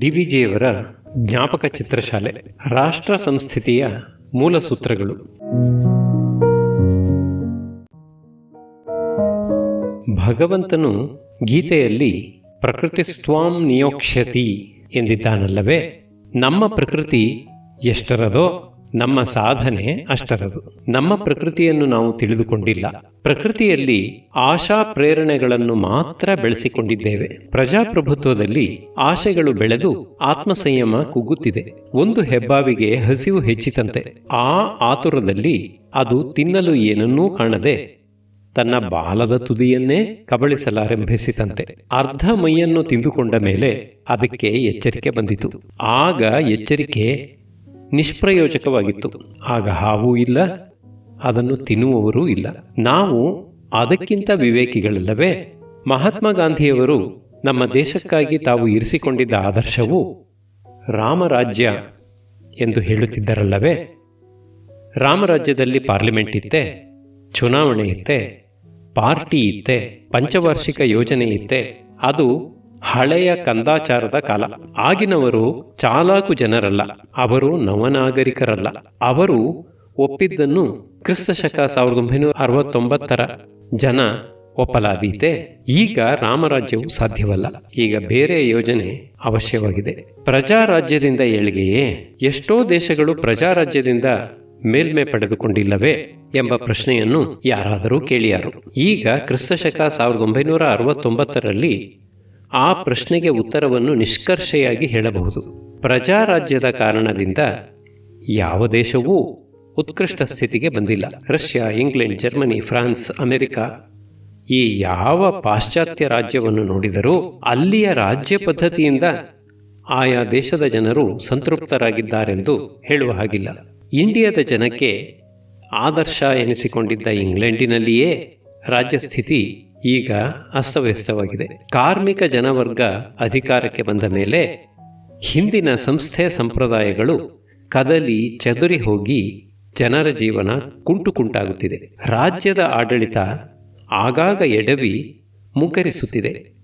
DVGಯವರ ಜ್ಞಾಪಕ ಚಿತ್ರಶಾಲೆ ರಾಷ್ಟ್ರ ಸಂಸ್ಥಿತಿಯ ಮೂಲ ಸೂತ್ರಗಳು. ಭಗವಂತನು ಗೀತೆಯಲ್ಲಿ ಪ್ರಕೃತಿಸ್ತ್ವಾಂ ನಿಯೋಕ್ಷ್ಯತಿ ಎಂದಿದ್ದಾನಲ್ಲವೇ? ನಮ್ಮ ಪ್ರಕೃತಿ ಎಷ್ಟರದೋ ನಮ್ಮ ಸಾಧನೆ ಅಷ್ಟರದು. ನಮ್ಮ ಪ್ರಕೃತಿಯನ್ನು ನಾವು ತಿಳಿದುಕೊಂಡಿಲ್ಲ. ಪ್ರಕೃತಿಯಲ್ಲಿ ಆಶಾ ಪ್ರೇರಣೆಗಳನ್ನು ಮಾತ್ರ ಬೆಳೆಸಿಕೊಂಡಿದ್ದೇವೆ. ಪ್ರಜಾಪ್ರಭುತ್ವದಲ್ಲಿ ಆಶೆಗಳು ಬೆಳೆದು ಆತ್ಮಸಂಯಮ ಕುಗ್ಗುತ್ತಿದೆ. ಒಂದು ಹೆಬ್ಬಾವಿಗೆ ಹಸಿವು ಹೆಚ್ಚಿತಂತೆ. ಆ ಆತುರದಲ್ಲಿ ಅದು ತಿನ್ನಲು ಏನನ್ನೂ ಕಾಣದೆ ತನ್ನ ಬಾಲದ ತುದಿಯನ್ನೇ ಕಬಳಿಸಲಾರಂಭಿಸಿತಂತೆ. ಅರ್ಧ ಮೈಯನ್ನು ತಿಂದುಕೊಂಡ ಮೇಲೆ ಅದಕ್ಕೆ ಎಚ್ಚರಿಕೆ ಬಂದಿತು. ಆಗ ಎಚ್ಚರಿಕೆ ನಿಷ್ಪ್ರಯೋಜಕವಾಗಿತ್ತು. ಆಗ ಹಾವೂ ಇಲ್ಲ, ಅದನ್ನು ತಿನ್ನುವವರೂ ಇಲ್ಲ. ನಾವು ಅದಕ್ಕಿಂತ ವಿವೇಕಿಗಳಲ್ಲವೇ? ಮಹಾತ್ಮ ಗಾಂಧಿಯವರು ನಮ್ಮ ದೇಶಕ್ಕಾಗಿ ತಾವು ಇರಿಸಿಕೊಂಡಿದ್ದ ಆದರ್ಶವು ರಾಮರಾಜ್ಯ ಎಂದು ಹೇಳುತ್ತಿದ್ದರಲ್ಲವೇ? ರಾಮರಾಜ್ಯದಲ್ಲಿ ಪಾರ್ಲಿಮೆಂಟ್ ಇತ್ತೆ, ಚುನಾವಣೆ ಇತ್ತೆ, ಪಾರ್ಟಿ ಇತ್ತೆ, ಪಂಚವಾರ್ಷಿಕ ಯೋಜನೆ ಇತ್ತೆ. ಅದು ಹಳೆಯ ಕಂದಾಚಾರದ ಕಾಲ. ಆಗಿನವರು ಚಾಲಾಕು ಜನರಲ್ಲ, ಅವರು ನವನಾಗರಿಕರಲ್ಲ. ಅವರು ಒಪ್ಪಿದ್ದನ್ನು ಕ್ರಿಸ್ತಶಕ 1969 ಜನ ಒಪ್ಪಲಾದೀತೆ. ಈಗ ರಾಮರಾಜ್ಯವು ಸಾಧ್ಯವಲ್ಲ. ಈಗ ಬೇರೆ ಯೋಜನೆ ಅವಶ್ಯವಾಗಿದೆ. ಪ್ರಜಾರಾಜ್ಯದಿಂದ ಏಳಿಗೆಯೇ? ಎಷ್ಟೋ ದೇಶಗಳು ಪ್ರಜಾರಾಜ್ಯದಿಂದ ಮೇಲ್ಮೆ ಪಡೆದುಕೊಂಡಿಲ್ಲವೇ ಎಂಬ ಪ್ರಶ್ನೆಯನ್ನು ಯಾರಾದರೂ ಕೇಳಿಯಾರು. ಈಗ ಕ್ರಿಸ್ತಶಕ 1969 ಆ ಪ್ರಶ್ನೆಗೆ ಉತ್ತರವನ್ನು ನಿಷ್ಕರ್ಷೆಯಾಗಿ ಹೇಳಬಹುದು. ಪ್ರಜಾರಾಜ್ಯದ ಕಾರಣದಿಂದ ಯಾವ ದೇಶವೂ ಉತ್ಕೃಷ್ಟ ಸ್ಥಿತಿಗೆ ಬಂದಿಲ್ಲ. Russia, England, Germany, France, America ಈ ಯಾವ ಪಾಶ್ಚಾತ್ಯ ರಾಜ್ಯವನ್ನು ನೋಡಿದರೂ ಅಲ್ಲಿಯ ರಾಜ್ಯ ಪದ್ಧತಿಯಿಂದ ಆಯಾ ದೇಶದ ಜನರು ಸಂತೃಪ್ತರಾಗಿದ್ದಾರೆಂದು ಹೇಳುವ ಹಾಗಿಲ್ಲ. ಇಂಡಿಯಾದ ಜನಕ್ಕೆ ಆದರ್ಶ ಎನಿಸಿಕೊಂಡಿದ್ದ ಇಂಗ್ಲೆಂಡಿನಲ್ಲಿಯೇ ರಾಜ್ಯ ಸ್ಥಿತಿ ಈಗ ಅಸ್ತವ್ಯಸ್ತವಾಗಿದೆ. ಕಾರ್ಮಿಕ ಜನವರ್ಗ ಅಧಿಕಾರಕ್ಕೆ ಬಂದ ಮೇಲೆ ಹಿಂದಿನ ಸಂಸ್ಥೆ ಸಂಪ್ರದಾಯಗಳು ಕದಲಿ ಚದುರಿ ಹೋಗಿ ಜನರ ಜೀವನ ಕುಂಟಾಗುತ್ತಿದೆ. ರಾಜ್ಯದ ಆಡಳಿತ ಆಗಾಗ ಎಡವಿ ಮುಗ್ಗರಿಸುತ್ತಿದೆ.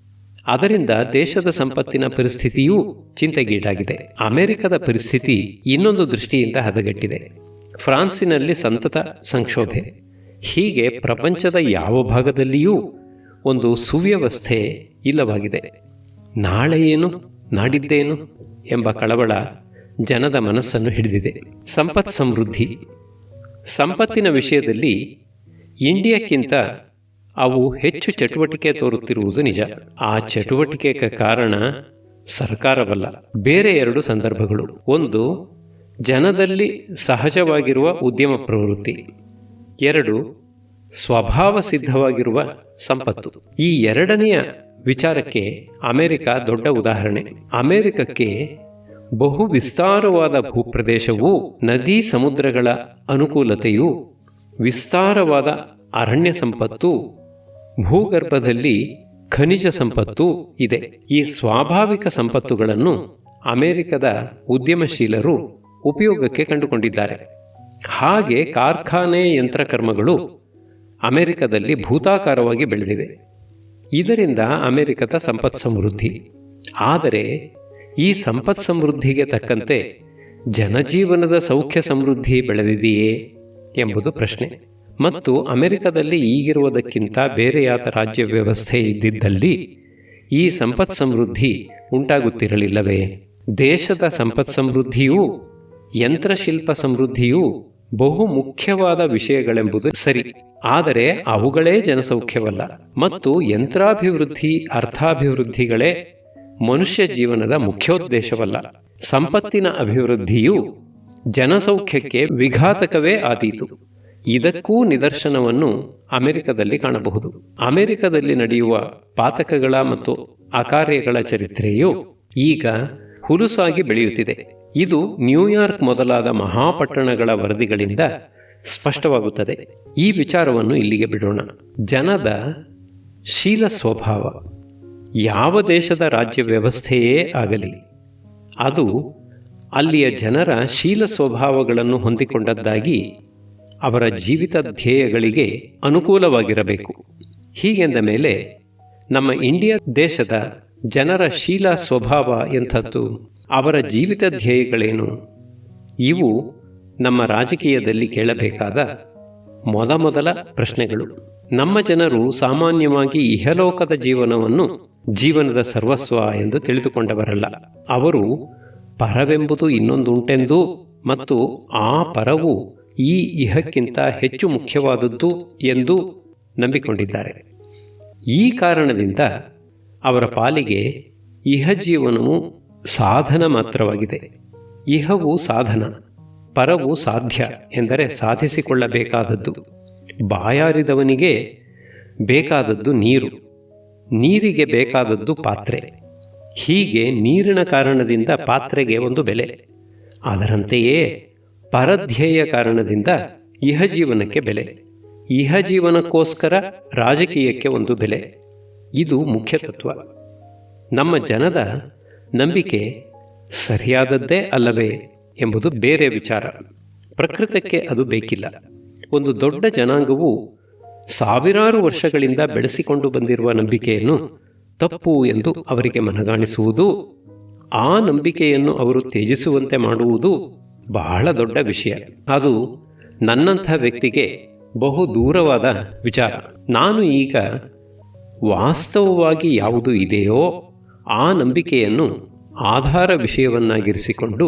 ಅದರಿಂದ ದೇಶದ ಸಂಪತ್ತಿನ ಪರಿಸ್ಥಿತಿಯೂ ಚಿಂತೆಗೀಡಾಗಿದೆ. ಅಮೆರಿಕದ ಪರಿಸ್ಥಿತಿ ಇನ್ನೊಂದು ದೃಷ್ಟಿಯಿಂದ ಹದಗೆಟ್ಟಿದೆ. ಫ್ರಾನ್ಸಿನಲ್ಲಿ ಸಂತತ ಸಂಕ್ಷೋಭೆ. ಹೀಗೆ ಪ್ರಪಂಚದ ಯಾವ ಭಾಗದಲ್ಲಿಯೂ ಒಂದು ಸುವ್ಯವಸ್ಥೆ ಇಲ್ಲವಾಗಿದೆ. ನಾಳೆ ಏನು, ನಾಡಿದ್ದೇನು ಎಂಬ ಕಳವಳ ಜನದ ಮನಸ್ಸನ್ನು ಹಿಡಿದಿದೆ. ಸಂಪತ್ ಸಮೃದ್ಧಿ. ಸಂಪತ್ತಿನ ವಿಷಯದಲ್ಲಿ ಇಂಡಿಯಾಕ್ಕಿಂತ ಅವು ಹೆಚ್ಚು ಚಟುವಟಿಕೆ ತೋರುತ್ತಿರುವುದು ನಿಜ. ಆ ಚಟುವಟಿಕೆಗೆ ಕಾರಣ ಸರ್ಕಾರವಲ್ಲ, ಬೇರೆ ಎರಡು ಸಂದರ್ಭಗಳು. ಒಂದು, ಜನದಲ್ಲಿ ಸಹಜವಾಗಿರುವ ಉದ್ಯಮ ಪ್ರವೃತ್ತಿ. ಎರಡು, ಸ್ವಭಾವ ಸಿದ್ಧವಾಗಿರುವ ಸಂಪತ್ತು. ಈ ಎರಡನೆಯ ವಿಚಾರಕ್ಕೆ ಅಮೆರಿಕ ದೊಡ್ಡ ಉದಾಹರಣೆ. ಅಮೆರಿಕಕ್ಕೆ ಬಹು ವಿಸ್ತಾರವಾದ ಭೂಪ್ರದೇಶವೂ ನದಿ ಸಮುದ್ರಗಳ ಅನುಕೂಲತೆಯೂ ವಿಸ್ತಾರವಾದ ಅರಣ್ಯ ಸಂಪತ್ತು, ಭೂಗರ್ಭದಲ್ಲಿ ಖನಿಜ ಸಂಪತ್ತು ಇದೆ. ಈ ಸ್ವಾಭಾವಿಕ ಸಂಪತ್ತುಗಳನ್ನು ಅಮೆರಿಕದ ಉದ್ಯಮಶೀಲರು ಉಪಯೋಗಕ್ಕೆ ಕಂಡುಕೊಂಡಿದ್ದಾರೆ. ಹಾಗೆ ಕಾರ್ಖಾನೆ ಯಂತ್ರಕರ್ಮಗಳು ಅಮೆರಿಕದಲ್ಲಿ ಭೂತಾಕಾರವಾಗಿ ಬೆಳೆದಿವೆ. ಇದರಿಂದ ಅಮೆರಿಕದ ಸಂಪತ್ ಸಮೃದ್ಧಿ. ಆದರೆ ಈ ಸಂಪತ್ ಸಮೃದ್ಧಿಗೆ ತಕ್ಕಂತೆ ಜನಜೀವನದ ಸೌಖ್ಯ ಸಮೃದ್ಧಿ ಬೆಳೆದಿದೆಯೇ ಎಂಬುದು ಪ್ರಶ್ನೆ. ಮತ್ತು ಅಮೆರಿಕದಲ್ಲಿ ಈಗಿರುವುದಕ್ಕಿಂತ ಬೇರೆಯಾದ ರಾಜ್ಯ ವ್ಯವಸ್ಥೆ ಇದ್ದಿದ್ದಲ್ಲಿ ಈ ಸಂಪತ್ ಸಮೃದ್ಧಿ ಉಂಟಾಗುತ್ತಿರಲಿಲ್ಲವೇ? ದೇಶದ ಸಂಪತ್ ಸಮೃದ್ಧಿಯೂ ಯಂತ್ರಶಿಲ್ಪ ಸಮೃದ್ಧಿಯೂ ಬಹು ಮುಖ್ಯವಾದ ವಿಷಯಗಳೆಂಬುದು ಸರಿ. ಆದರೆ ಅವುಗಳೇ ಜನಸೌಖ್ಯವಲ್ಲ. ಮತ್ತು ಯಂತ್ರಾಭಿವೃದ್ಧಿ, ಅರ್ಥಾಭಿವೃದ್ಧಿಗಳೇ ಮನುಷ್ಯ ಜೀವನದ ಮುಖ್ಯೋದ್ದೇಶವಲ್ಲ. ಸಂಪತ್ತಿನ ಅಭಿವೃದ್ಧಿಯು ಜನಸೌಖ್ಯಕ್ಕೆ ವಿಘಾತಕವೇ ಆದೀತು. ಇದಕ್ಕೂ ನಿದರ್ಶನವನ್ನು ಅಮೆರಿಕದಲ್ಲಿ ಕಾಣಬಹುದು. ಅಮೆರಿಕದಲ್ಲಿ ನಡೆಯುವ ಪಾತಕಗಳ ಮತ್ತು ಅಕಾರ್ಯಗಳ ಚರಿತ್ರೆಯು ಈಗ ಹುಲುಸಾಗಿ ಬೆಳೆಯುತ್ತಿದೆ. ಇದು ನ್ಯೂಯಾರ್ಕ್ ಮೊದಲಾದ ಮಹಾಪಟ್ಟಣಗಳ ವರದಿಗಳಿಂದ ಸ್ಪಷ್ಟವಾಗುತ್ತದೆ. ಈ ವಿಚಾರವನ್ನು ಇಲ್ಲಿಗೆ ಬಿಡೋಣ. ಜನದ ಶೀಲ ಸ್ವಭಾವ. ಯಾವ ದೇಶದ ರಾಜ್ಯ ವ್ಯವಸ್ಥೆಯೇ ಆಗಲಿ, ಅದು ಅಲ್ಲಿಯ ಜನರ ಶೀಲ ಸ್ವಭಾವಗಳನ್ನು ಹೊಂದಿಕೊಂಡದ್ದಾಗಿ ಅವರ ಜೀವಿತ ಧ್ಯೇಯಗಳಿಗೆ ಅನುಕೂಲವಾಗಿರಬೇಕು. ಹೀಗೆಂದ ಮೇಲೆ ನಮ್ಮ ಇಂಡಿಯಾ ದೇಶದ ಜನರ ಶೀಲ ಸ್ವಭಾವ ಎಂಥದ್ದು? ಅವರ ಜೀವಿತ ಧ್ಯೇಯಗಳೇನು? ಇವು ನಮ್ಮ ರಾಜಕೀಯದಲ್ಲಿ ಕೇಳಬೇಕಾದ ಮೊದಲ ಪ್ರಶ್ನೆಗಳು. ನಮ್ಮ ಜನರು ಸಾಮಾನ್ಯವಾಗಿ ಇಹಲೋಕದ ಜೀವನವನ್ನು ಜೀವನದ ಸರ್ವಸ್ವ ಎಂದು ತಿಳಿದುಕೊಂಡವರಲ್ಲ. ಅವರು ಪರವೆಂಬುದು ಇನ್ನೊಂದುಂಟೆಂದು ಮತ್ತು ಆ ಪರವು ಈ ಇಹಕ್ಕಿಂತ ಹೆಚ್ಚು ಮುಖ್ಯವಾದದ್ದು ಎಂದು ನಂಬಿಕೊಂಡಿದ್ದಾರೆ. ಈ ಕಾರಣದಿಂದ ಅವರ ಪಾಲಿಗೆ ಇಹ ಜೀವನವು ಸಾಧನ ಮಾತ್ರವಾಗಿದೆ. ಇಹವು ಸಾಧನ, ಪರವು ಸಾಧ್ಯ, ಎಂದರೆ ಸಾಧಿಸಿಕೊಳ್ಳಬೇಕಾದದ್ದು. ಬಾಯಾರಿದವನಿಗೆ ಬೇಕಾದದ್ದು ನೀರು, ನೀರಿಗೆ ಬೇಕಾದದ್ದು ಪಾತ್ರೆ. ಹೀಗೆ ನೀರಿನ ಕಾರಣದಿಂದ ಪಾತ್ರೆಗೆ ಒಂದು ಬೆಲೆ, ಅದರಂತೆಯೇ ಪರಧ್ಯೇಯ ಕಾರಣದಿಂದ ಇಹ ಜೀವನಕ್ಕೆ ಬೆಲೆ. ಇಹ ಜೀವನಕ್ಕೋಸ್ಕರ ರಾಜಕೀಯಕ್ಕೆ ಒಂದು ಬೆಲೆ. ಇದು ಮುಖ್ಯ ತತ್ವ. ನಮ್ಮ ಜನದ ನಂಬಿಕೆ ಸರಿಯಾದದ್ದೇ ಅಲ್ಲವೇ ಎಂಬುದು ಬೇರೆ ವಿಚಾರ. ಪ್ರಕೃತಕ್ಕೆ ಅದು ಬೇಕಿಲ್ಲ. ಒಂದು ದೊಡ್ಡ ಜನಾಂಗವು ಸಾವಿರಾರು ವರ್ಷಗಳಿಂದ ಬೆಳೆಸಿಕೊಂಡು ಬಂದಿರುವ ನಂಬಿಕೆಯನ್ನು ತಪ್ಪು ಎಂದು ಅವರಿಗೆ ಮನಗಾಣಿಸುವುದು, ಆ ನಂಬಿಕೆಯನ್ನು ಅವರು ತ್ಯಜಿಸುವಂತೆ ಮಾಡುವುದು ಬಹಳ ದೊಡ್ಡ ವಿಷಯ. ಅದು ನನ್ನಂಥ ವ್ಯಕ್ತಿಗೆ ಬಹು ದೂರವಾದ ವಿಚಾರ. ನಾನು ಈಗ ವಾಸ್ತವವಾಗಿ ಯಾವುದು ಇದೆಯೋ ಆ ನಂಬಿಕೆಯನ್ನು ಆಧಾರ ವಿಷಯವನ್ನಾಗಿರಿಸಿಕೊಂಡು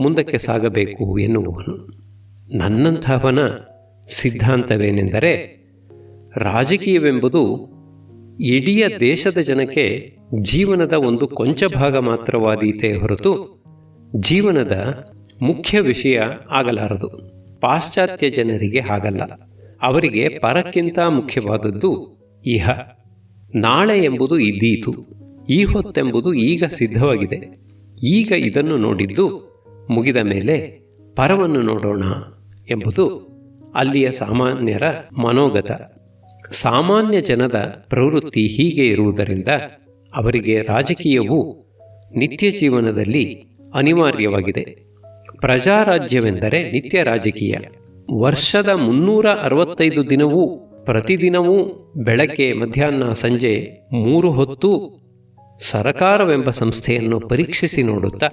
ಮುಂದಕ್ಕೆ ಸಾಗಬೇಕು ಎನ್ನುವವನು. ನನ್ನಂಥವನ ಸಿದ್ಧಾಂತವೇನೆಂದರೆ, ರಾಜಕೀಯವೆಂಬುದು ಇಡೀ ದೇಶದ ಜನಕ್ಕೆ ಜೀವನದ ಒಂದು ಕೊಂಚ ಭಾಗ ಮಾತ್ರವಾದೀತೆ ಹೊರತು ಜೀವನದ ಮುಖ್ಯ ವಿಷಯ ಆಗಲಾರದು. ಪಾಶ್ಚಾತ್ಯ ಜನರಿಗೆ ಹಾಗಲ್ಲ. ಅವರಿಗೆ ಪರಕ್ಕಿಂತ ಮುಖ್ಯವಾದದ್ದು ಇಹ. ನಾಳೆ ಎಂಬುದು ಇದ್ದೀತು, ಈ ಹೊತ್ತೆಂಬುದು ಈಗ ಸಿದ್ಧವಾಗಿದೆ. ಈಗ ಇದನ್ನು ನೋಡಿದ್ದು ಮುಗಿದ ಮೇಲೆ ಪರವನ್ನು ನೋಡೋಣ ಎಂಬುದು ಅಲ್ಲಿಯ ಸಾಮಾನ್ಯರ ಮನೋಗತ. ಸಾಮಾನ್ಯ ಜನದ ಪ್ರವೃತ್ತಿ ಹೀಗೆ ಇರುವುದರಿಂದ ಅವರಿಗೆ ರಾಜಕೀಯವು ನಿತ್ಯ ಜೀವನದಲ್ಲಿ ಅನಿವಾರ್ಯವಾಗಿದೆ. ಪ್ರಜಾರಾಜ್ಯವೆಂದರೆ ನಿತ್ಯ ರಾಜಕೀಯ. ವರ್ಷದ 365 ದಿನವೂ ಪ್ರತಿದಿನವೂ ಬೆಳಗ್ಗೆ ಮಧ್ಯಾಹ್ನ ಸಂಜೆ 3 ಹೊತ್ತು ಸರಕಾರವೆಂಬ ಸಂಸ್ಥೆಯನ್ನು ಪರೀಕ್ಷಿಸಿ ನೋಡುತ್ತಾ,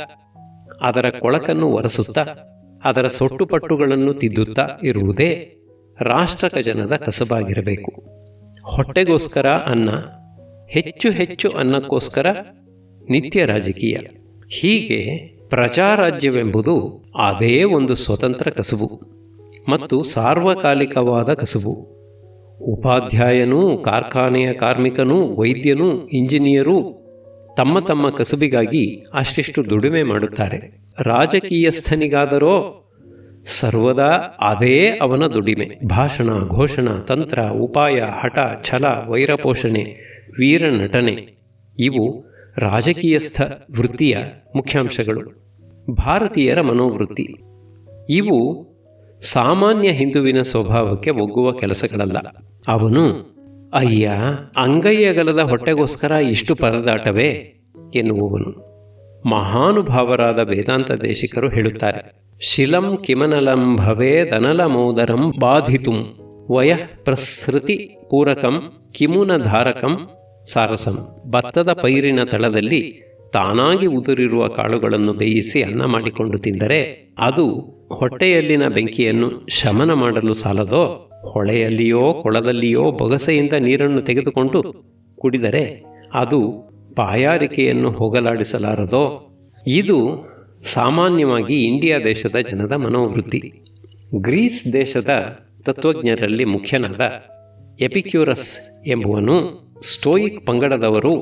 ಅದರ ಕೊಳಕನ್ನು ಒರೆಸುತ್ತಾ, ಅದರ ಸೊಟ್ಟುಪಟ್ಟುಗಳನ್ನು ತಿದ್ದುತ್ತಾ ಇರುವುದೇ ರಾಷ್ಟ್ರಕ ಜನದ ಕಸಬಾಗಿರಬೇಕು. ಹೊಟ್ಟೆಗೋಸ್ಕರ ಅನ್ನ, ಹೆಚ್ಚು ಹೆಚ್ಚು ಅನ್ನಕ್ಕೋಸ್ಕರ ನಿತ್ಯ ರಾಜಕೀಯ. ಹೀಗೆ ಪ್ರಜಾರಾಜ್ಯವೆಂಬುದು ಅದೇ ಒಂದು ಸ್ವತಂತ್ರ ಕಸುಬು ಮತ್ತು ಸಾರ್ವಕಾಲಿಕವಾದ ಕಸುಬು. ಉಪಾಧ್ಯಾಯನೂ, ಕಾರ್ಖಾನೆಯ ಕಾರ್ಮಿಕನೂ, ವೈದ್ಯನೂ, ಇಂಜಿನಿಯರೂ ತಮ್ಮ ತಮ್ಮ ಕಸುಬಿಗಾಗಿ ಅಷ್ಟಿಷ್ಟು ದುಡಿಮೆ ಮಾಡುತ್ತಾರೆ. ರಾಜಕೀಯಸ್ಥನಿಗಾದರೋ ಸರ್ವದಾ ಅದೇ ಅವನ ದುಡಿಮೆ. ಭಾಷಣ, ಘೋಷಣ, ತಂತ್ರ, ಉಪಾಯ, ಹಠ, ಛಲ, ವೈರಪೋಷಣೆ, ವೀರ ನಟನೆ ಇವು ರಾಜಕೀಯಸ್ಥ ವೃತ್ತಿಯ ಮುಖ್ಯಾಂಶಗಳು. ಭಾರತೀಯರ ಮನೋವೃತ್ತಿ ಇವು ಸಾಮಾನ್ಯ ಹಿಂದುವಿನ ಸ್ವಭಾವಕ್ಕೆ ಒಗ್ಗುವ ಕೆಲಸಗಳಲ್ಲ. ಅವನು ಅಯ್ಯ, ಅಂಗೈಯಗಲದ ಹೊಟ್ಟೆಗೋಸ್ಕರ ಇಷ್ಟು ಪರದಾಟವೇ ಎನ್ನುವವನು. ಮಹಾನುಭಾವರಾದ ವೇದಾಂತ ದೇಶಿಕರು ಹೇಳುತ್ತಾರೆ, ಶಿಲಂ ಕಿಮನಲಂ ಭವೇದನಲ ಮೋದರಂ ಬಾಧಿತುಂ ವಯಃ ಪ್ರಸೃತಿ ಪೂರಕಂ ಕಿಮುನ ಧಾರಕಂ ಸಾರಸಂ. ಭತ್ತದ ಪೈರಿನ ತಳದಲ್ಲಿ ತಾನಾಗಿ ಉದುರಿರುವ ಕಾಳುಗಳನ್ನು ಬೇಯಿಸಿ ಅನ್ನ ಮಾಡಿಕೊಂಡು ತಿಂದರೆ ಅದು ಹೊಟ್ಟೆಯಲ್ಲಿನ ಬೆಂಕಿಯನ್ನು ಶಮನ ಮಾಡಲು ಸಾಲದೋ? ಹೊಳೆಯಲ್ಲಿಯೋ ಕೊಳದಲ್ಲಿಯೋ ಬೊಗಸೆಯಿಂದ ನೀರನ್ನು ತೆಗೆದುಕೊಂಡು ಕುಡಿದರೆ ಅದು ಬಾಯಾರಿಕೆಯನ್ನು ಹೋಗಲಾಡಿಸಲಾರದೋ? ಇದು ಸಾಮಾನ್ಯವಾಗಿ ಇಂಡಿಯಾ ದೇಶದ ಜನದ ಮನೋವೃತ್ತಿ. ಗ್ರೀಸ್ ದೇಶದ ತತ್ವಜ್ಞರಲ್ಲಿ ಮುಖ್ಯನಾದ ಎಪಿಕ್ಯೂರಸ್ ಎಂಬುವನು, ಸ್ಟೋಯಿಕ್ ಪಂಗಡದವರು,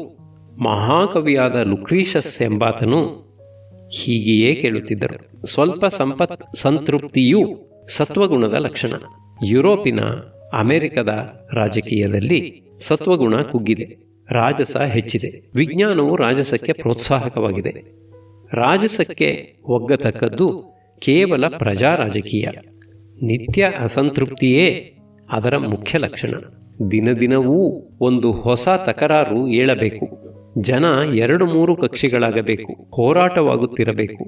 ಮಹಾಕವಿಯಾದ ಲುಕ್ರೀಷಸ್ ಎಂಬಾತನು ಹೀಗೆಯೇ ಕೇಳುತ್ತಿದ್ದರು. ಸ್ವಲ್ಪ ಸಂತೃಪ್ತಿಯು ಸತ್ವಗುಣದ ಲಕ್ಷಣ. ಯುರೋಪಿನ, ಅಮೆರಿಕದ ರಾಜಕೀಯದಲ್ಲಿ ಸತ್ವಗುಣ ಕುಗ್ಗಿದೆ, ರಾಜಸ ಹೆಚ್ಚಿದೆ. ವಿಜ್ಞಾನವು ರಾಜಸಕ್ಕೆ ಪ್ರೋತ್ಸಾಹಕವಾಗಿದೆ. ರಾಜಸಕ್ಕೆ ಒಗ್ಗತಕ್ಕದ್ದು ಕೇವಲ ಪ್ರಜಾ ರಾಜಕೀಯ. ನಿತ್ಯ ಅಸಂತೃಪ್ತಿಯೇ ಅದರ ಮುಖ್ಯ ಲಕ್ಷಣ. ದಿನದಿನವೂ ಒಂದು ಹೊಸ ತಕರಾರು ಏಳಬೇಕು. ಜನ 2-3 ಕಕ್ಷಿಗಳಾಗಬೇಕು, ಹೋರಾಟವಾಗುತ್ತಿರಬೇಕು.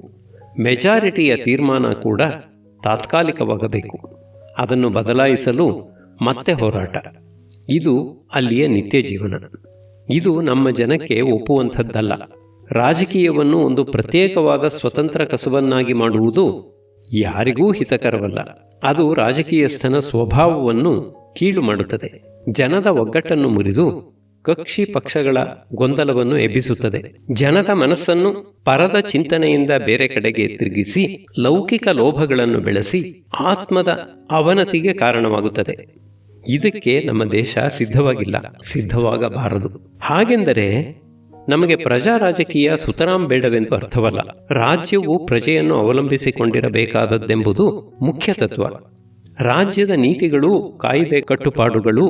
ಮೆಜಾರಿಟಿಯ ತೀರ್ಮಾನ ಕೂಡ ತಾತ್ಕಾಲಿಕವಾಗಬೇಕು. ಅದನ್ನು ಬದಲಾಯಿಸಲು ಮತ್ತೆ ಹೋರಾಟ. ಇದು ಅಲ್ಲಿಯ ನಿತ್ಯ ಜೀವನ. ಇದು ನಮ್ಮ ಜನಕ್ಕೆ ಒಪ್ಪುವಂಥದ್ದಲ್ಲ. ರಾಜಕೀಯವನ್ನು ಒಂದು ಪ್ರತ್ಯೇಕವಾದ ಸ್ವತಂತ್ರ ಕಸುಬನ್ನಾಗಿ ಮಾಡುವುದು ಯಾರಿಗೂ ಹಿತಕರವಲ್ಲ. ಅದು ರಾಜಕೀಯಸ್ಥನ ಸ್ವಭಾವವನ್ನು ಕೀಳು ಮಾಡುತ್ತದೆ. ಜನದ ಒಗ್ಗಟ್ಟನ್ನು ಮುರಿದು ಕಕ್ಷಿ ಪಕ್ಷಗಳ ಗೊಂದಲವನ್ನು ಎಬ್ಬಿಸುತ್ತದೆ. ಜನದ ಮನಸ್ಸನ್ನು ಪರದ ಚಿಂತನೆಯಿಂದ ಬೇರೆ ಕಡೆಗೆ ತಿರುಗಿಸಿ ಲೌಕಿಕ ಲೋಭಗಳನ್ನು ಬೆಳೆಸಿ ಆತ್ಮದ ಅವನತಿಗೆ ಕಾರಣವಾಗುತ್ತದೆ. ಇದಕ್ಕೆ ನಮ್ಮ ದೇಶ ಸಿದ್ಧವಾಗಿಲ್ಲ, ಸಿದ್ಧವಾಗಬಾರದು. ಹಾಗೆಂದರೆ ನಮಗೆ ಪ್ರಜಾ ರಾಜಕೀಯ ಸುತರಾಂ ಬೇಡವೆಂದು ಅರ್ಥವಲ್ಲ. ರಾಜ್ಯವು ಪ್ರಜೆಯನ್ನು ಅವಲಂಬಿಸಿಕೊಂಡಿರಬೇಕಾದದ್ದೆಂಬುದು ಮುಖ್ಯ ತತ್ವ. ರಾಜ್ಯದ ನೀತಿಗಳು, ಕಾಯ್ದೆ ಕಟ್ಟುಪಾಡುಗಳು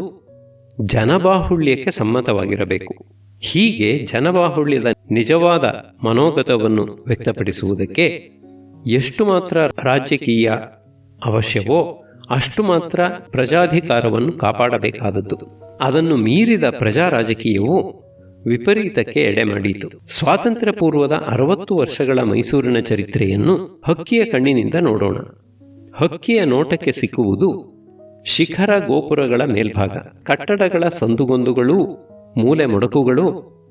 ಜನಬಾಹುಳ್ಯಕ್ಕೆ ಸಮ್ಮತವಾಗಿರಬೇಕು. ಹೀಗೆ ಜನಬಾಹುಳ್ಯದ ನಿಜವಾದ ಮನೋಗತವನ್ನು ವ್ಯಕ್ತಪಡಿಸುವುದಕ್ಕೆ ಎಷ್ಟು ಮಾತ್ರ ರಾಜಕೀಯ ಅವಶ್ಯವೋ ಅಷ್ಟು ಮಾತ್ರ ಪ್ರಜಾಧಿಕಾರವನ್ನು ಕಾಪಾಡಬೇಕಾದದ್ದು. ಅದನ್ನು ಮೀರಿದ ಪ್ರಜಾ ರಾಜಕೀಯವು ವಿಪರೀತಕ್ಕೆ ಎಡೆಮಾಡಿತು. ಸ್ವಾತಂತ್ರ್ಯ ಪೂರ್ವದ 60 ವರ್ಷಗಳ ಮೈಸೂರಿನ ಚರಿತ್ರೆಯನ್ನು ಹಕ್ಕಿಯ ಕಣ್ಣಿನಿಂದ ನೋಡೋಣ. ಹಕ್ಕಿಯ ನೋಟಕ್ಕೆ ಸಿಕ್ಕುವುದು ಶಿಖರ ಗೋಪುರಗಳ ಮೇಲ್ಭಾಗ. ಕಟ್ಟಡಗಳ ಸಂದುಗೊಂದುಗಳು, ಮೂಲೆ ಮೊಡಕುಗಳು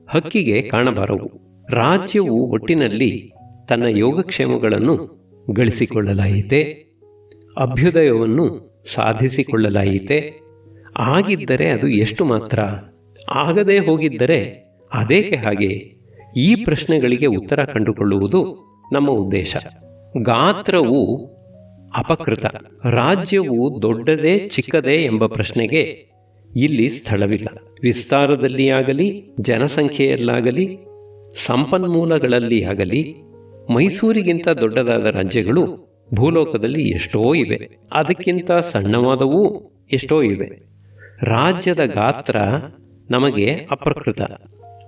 ಹಕ್ಕಿಗೆ ಕಾಣಬಾರವು. ರಾಜ್ಯವು ಒಟ್ಟಿನಲ್ಲಿ ತನ್ನ ಯೋಗಕ್ಷೇಮಗಳನ್ನು ಗಳಿಸಿಕೊಳ್ಳಲಾಯಿತೆ, ಅಭ್ಯುದಯವನ್ನು ಸಾಧಿಸಿಕೊಳ್ಳಲಾಯಿತೆ. ಆಗಿದ್ದರೆ ಅದು ಎಷ್ಟು ಮಾತ್ರ, ಆಗದೇ ಹೋಗಿದ್ದರೆ ಅದೇಕೆ ಹಾಗೆ? ಈ ಪ್ರಶ್ನೆಗಳಿಗೆ ಉತ್ತರ ಕಂಡುಕೊಳ್ಳುವುದು ನಮ್ಮ ಉದ್ದೇಶ. ಗಾತ್ರವು ಅಪಕೃತ. ರಾಜ್ಯವು ದೊಡ್ಡದೇ ಚಿಕ್ಕದೇ ಎಂಬ ಪ್ರಶ್ನೆಗೆ ಇಲ್ಲಿ ಸ್ಥಳವಿಲ್ಲ. ವಿಸ್ತಾರದಲ್ಲಿ ಆಗಲಿ, ಜನಸಂಖ್ಯೆಯಲ್ಲಾಗಲಿ, ಸಂಪನ್ಮೂಲಗಳಲ್ಲಿ ಆಗಲಿ ಮೈಸೂರಿಗಿಂತ ದೊಡ್ಡದಾದ ರಾಜ್ಯಗಳು ಭೂಲೋಕದಲ್ಲಿ ಎಷ್ಟೋ ಇವೆ. ಅದಕ್ಕಿಂತ ಸಣ್ಣವಾದವೂ ಎಷ್ಟೋ ಇವೆ. ರಾಜ್ಯದ ಗಾತ್ರ ನಮಗೆ ಅಪ್ರಕೃತ.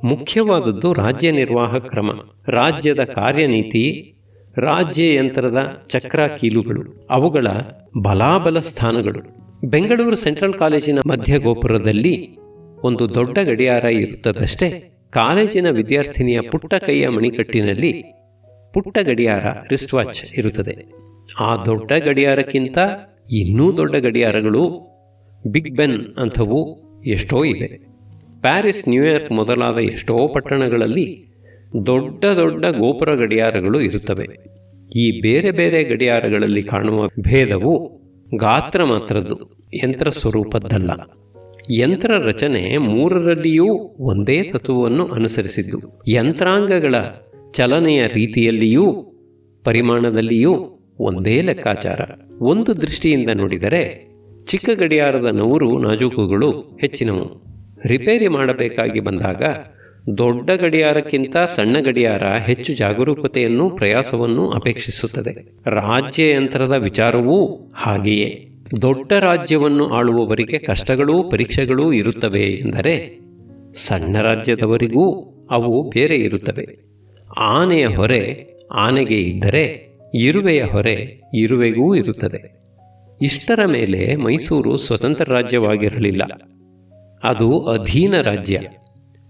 ಮುಖ್ಯವಾದದ್ದು ರಾಜ್ಯ ನಿರ್ವಾಹ ಕ್ರಮ, ರಾಜ್ಯದ ಕಾರ್ಯನೀತಿ, ರಾಜ್ಯ ಯಂತ್ರದ ಚಕ್ರ ಕೀಲುಗಳು, ಅವುಗಳ ಬಲಾಬಲ ಸ್ಥಾನಗಳು. ಬೆಂಗಳೂರು ಸೆಂಟ್ರಲ್ ಕಾಲೇಜಿನ ಮಧ್ಯ ಗೋಪುರದಲ್ಲಿ ಒಂದು ದೊಡ್ಡ ಗಡಿಯಾರ ಇರುತ್ತದಷ್ಟೇ. ಕಾಲೇಜಿನ ವಿದ್ಯಾರ್ಥಿನಿಯ ಪುಟ್ಟ ಕೈಯ ಮಣಿಕಟ್ಟಿನಲ್ಲಿ ಪುಟ್ಟ ಗಡಿಯಾರ, ರಿಸ್ಟ್ ವಾಚ್ ಇರುತ್ತದೆ. ಆ ದೊಡ್ಡ ಗಡಿಯಾರಕ್ಕಿಂತ ಇನ್ನೂ ದೊಡ್ಡ ಗಡಿಯಾರಗಳು, ಬಿಗ್ ಬೆನ್ ಅಂಥವು ಎಷ್ಟೋ ಇವೆ. ಪ್ಯಾರಿಸ್, ನ್ಯೂಯಾರ್ಕ್ ಮೊದಲಾದ ಎಷ್ಟೋ ಪಟ್ಟಣಗಳಲ್ಲಿ ದೊಡ್ಡ ದೊಡ್ಡ ಗೋಪುರ ಗಡಿಯಾರಗಳು ಇರುತ್ತವೆ. ಈ ಬೇರೆ ಬೇರೆ ಗಡಿಯಾರಗಳಲ್ಲಿ ಕಾಣುವ ಭೇದವು ಗಾತ್ರ ಮಾತ್ರದ್ದು, ಯಂತ್ರ ಸ್ವರೂಪದ್ದಲ್ಲ. ಯಂತ್ರ ರಚನೆ ಮೂರರಲ್ಲಿಯೂ ಒಂದೇ ತತ್ವವನ್ನು ಅನುಸರಿಸಿದ್ದು. ಯಂತ್ರಾಂಗಗಳ ಚಲನೆಯ ರೀತಿಯಲ್ಲಿಯೂ ಪರಿಮಾಣದಲ್ಲಿಯೂ ಒಂದೇ ಲೆಕ್ಕಾಚಾರ. ಒಂದು ದೃಷ್ಟಿಯಿಂದ ನೋಡಿದರೆ ಚಿಕ್ಕ ಗಡಿಯಾರದ ನೂರು ನಾಜೂಕುಗಳು ಹೆಚ್ಚಿನವು. ರಿಪೇರಿ ಮಾಡಬೇಕಾಗಿ ಬಂದಾಗ ದೊಡ್ಡ ಗಡಿಯಾರಕ್ಕಿಂತ ಸಣ್ಣ ಗಡಿಯಾರ ಹೆಚ್ಚು ಜಾಗರೂಕತೆಯನ್ನು, ಪ್ರಯಾಸವನ್ನು ಅಪೇಕ್ಷಿಸುತ್ತದೆ. ರಾಜ್ಯ ಯಂತ್ರದ ವಿಚಾರವೂ ಹಾಗೆಯೇ. ದೊಡ್ಡ ರಾಜ್ಯವನ್ನು ಆಳುವವರಿಗೆ ಕಷ್ಟಗಳೂ ಪರೀಕ್ಷೆಗಳೂ ಇರುತ್ತವೆ ಎಂದರೆ ಸಣ್ಣ ರಾಜ್ಯದವರಿಗೂ ಅವು ಬೇರೆ ಇರುತ್ತವೆ. ಆನೆಯ ಹೊರೆ ಆನೆಗೆ ಇದ್ದರೆ ಇರುವೆಯ ಹೊರೆ ಇರುವೆಗೂ ಇರುತ್ತದೆ. ಇಷ್ಟರ ಮೇಲೆ ಮೈಸೂರು ಸ್ವತಂತ್ರ ರಾಜ್ಯವಾಗಿರಲಿಲ್ಲ. ಅದು ಅಧೀನ ರಾಜ್ಯ.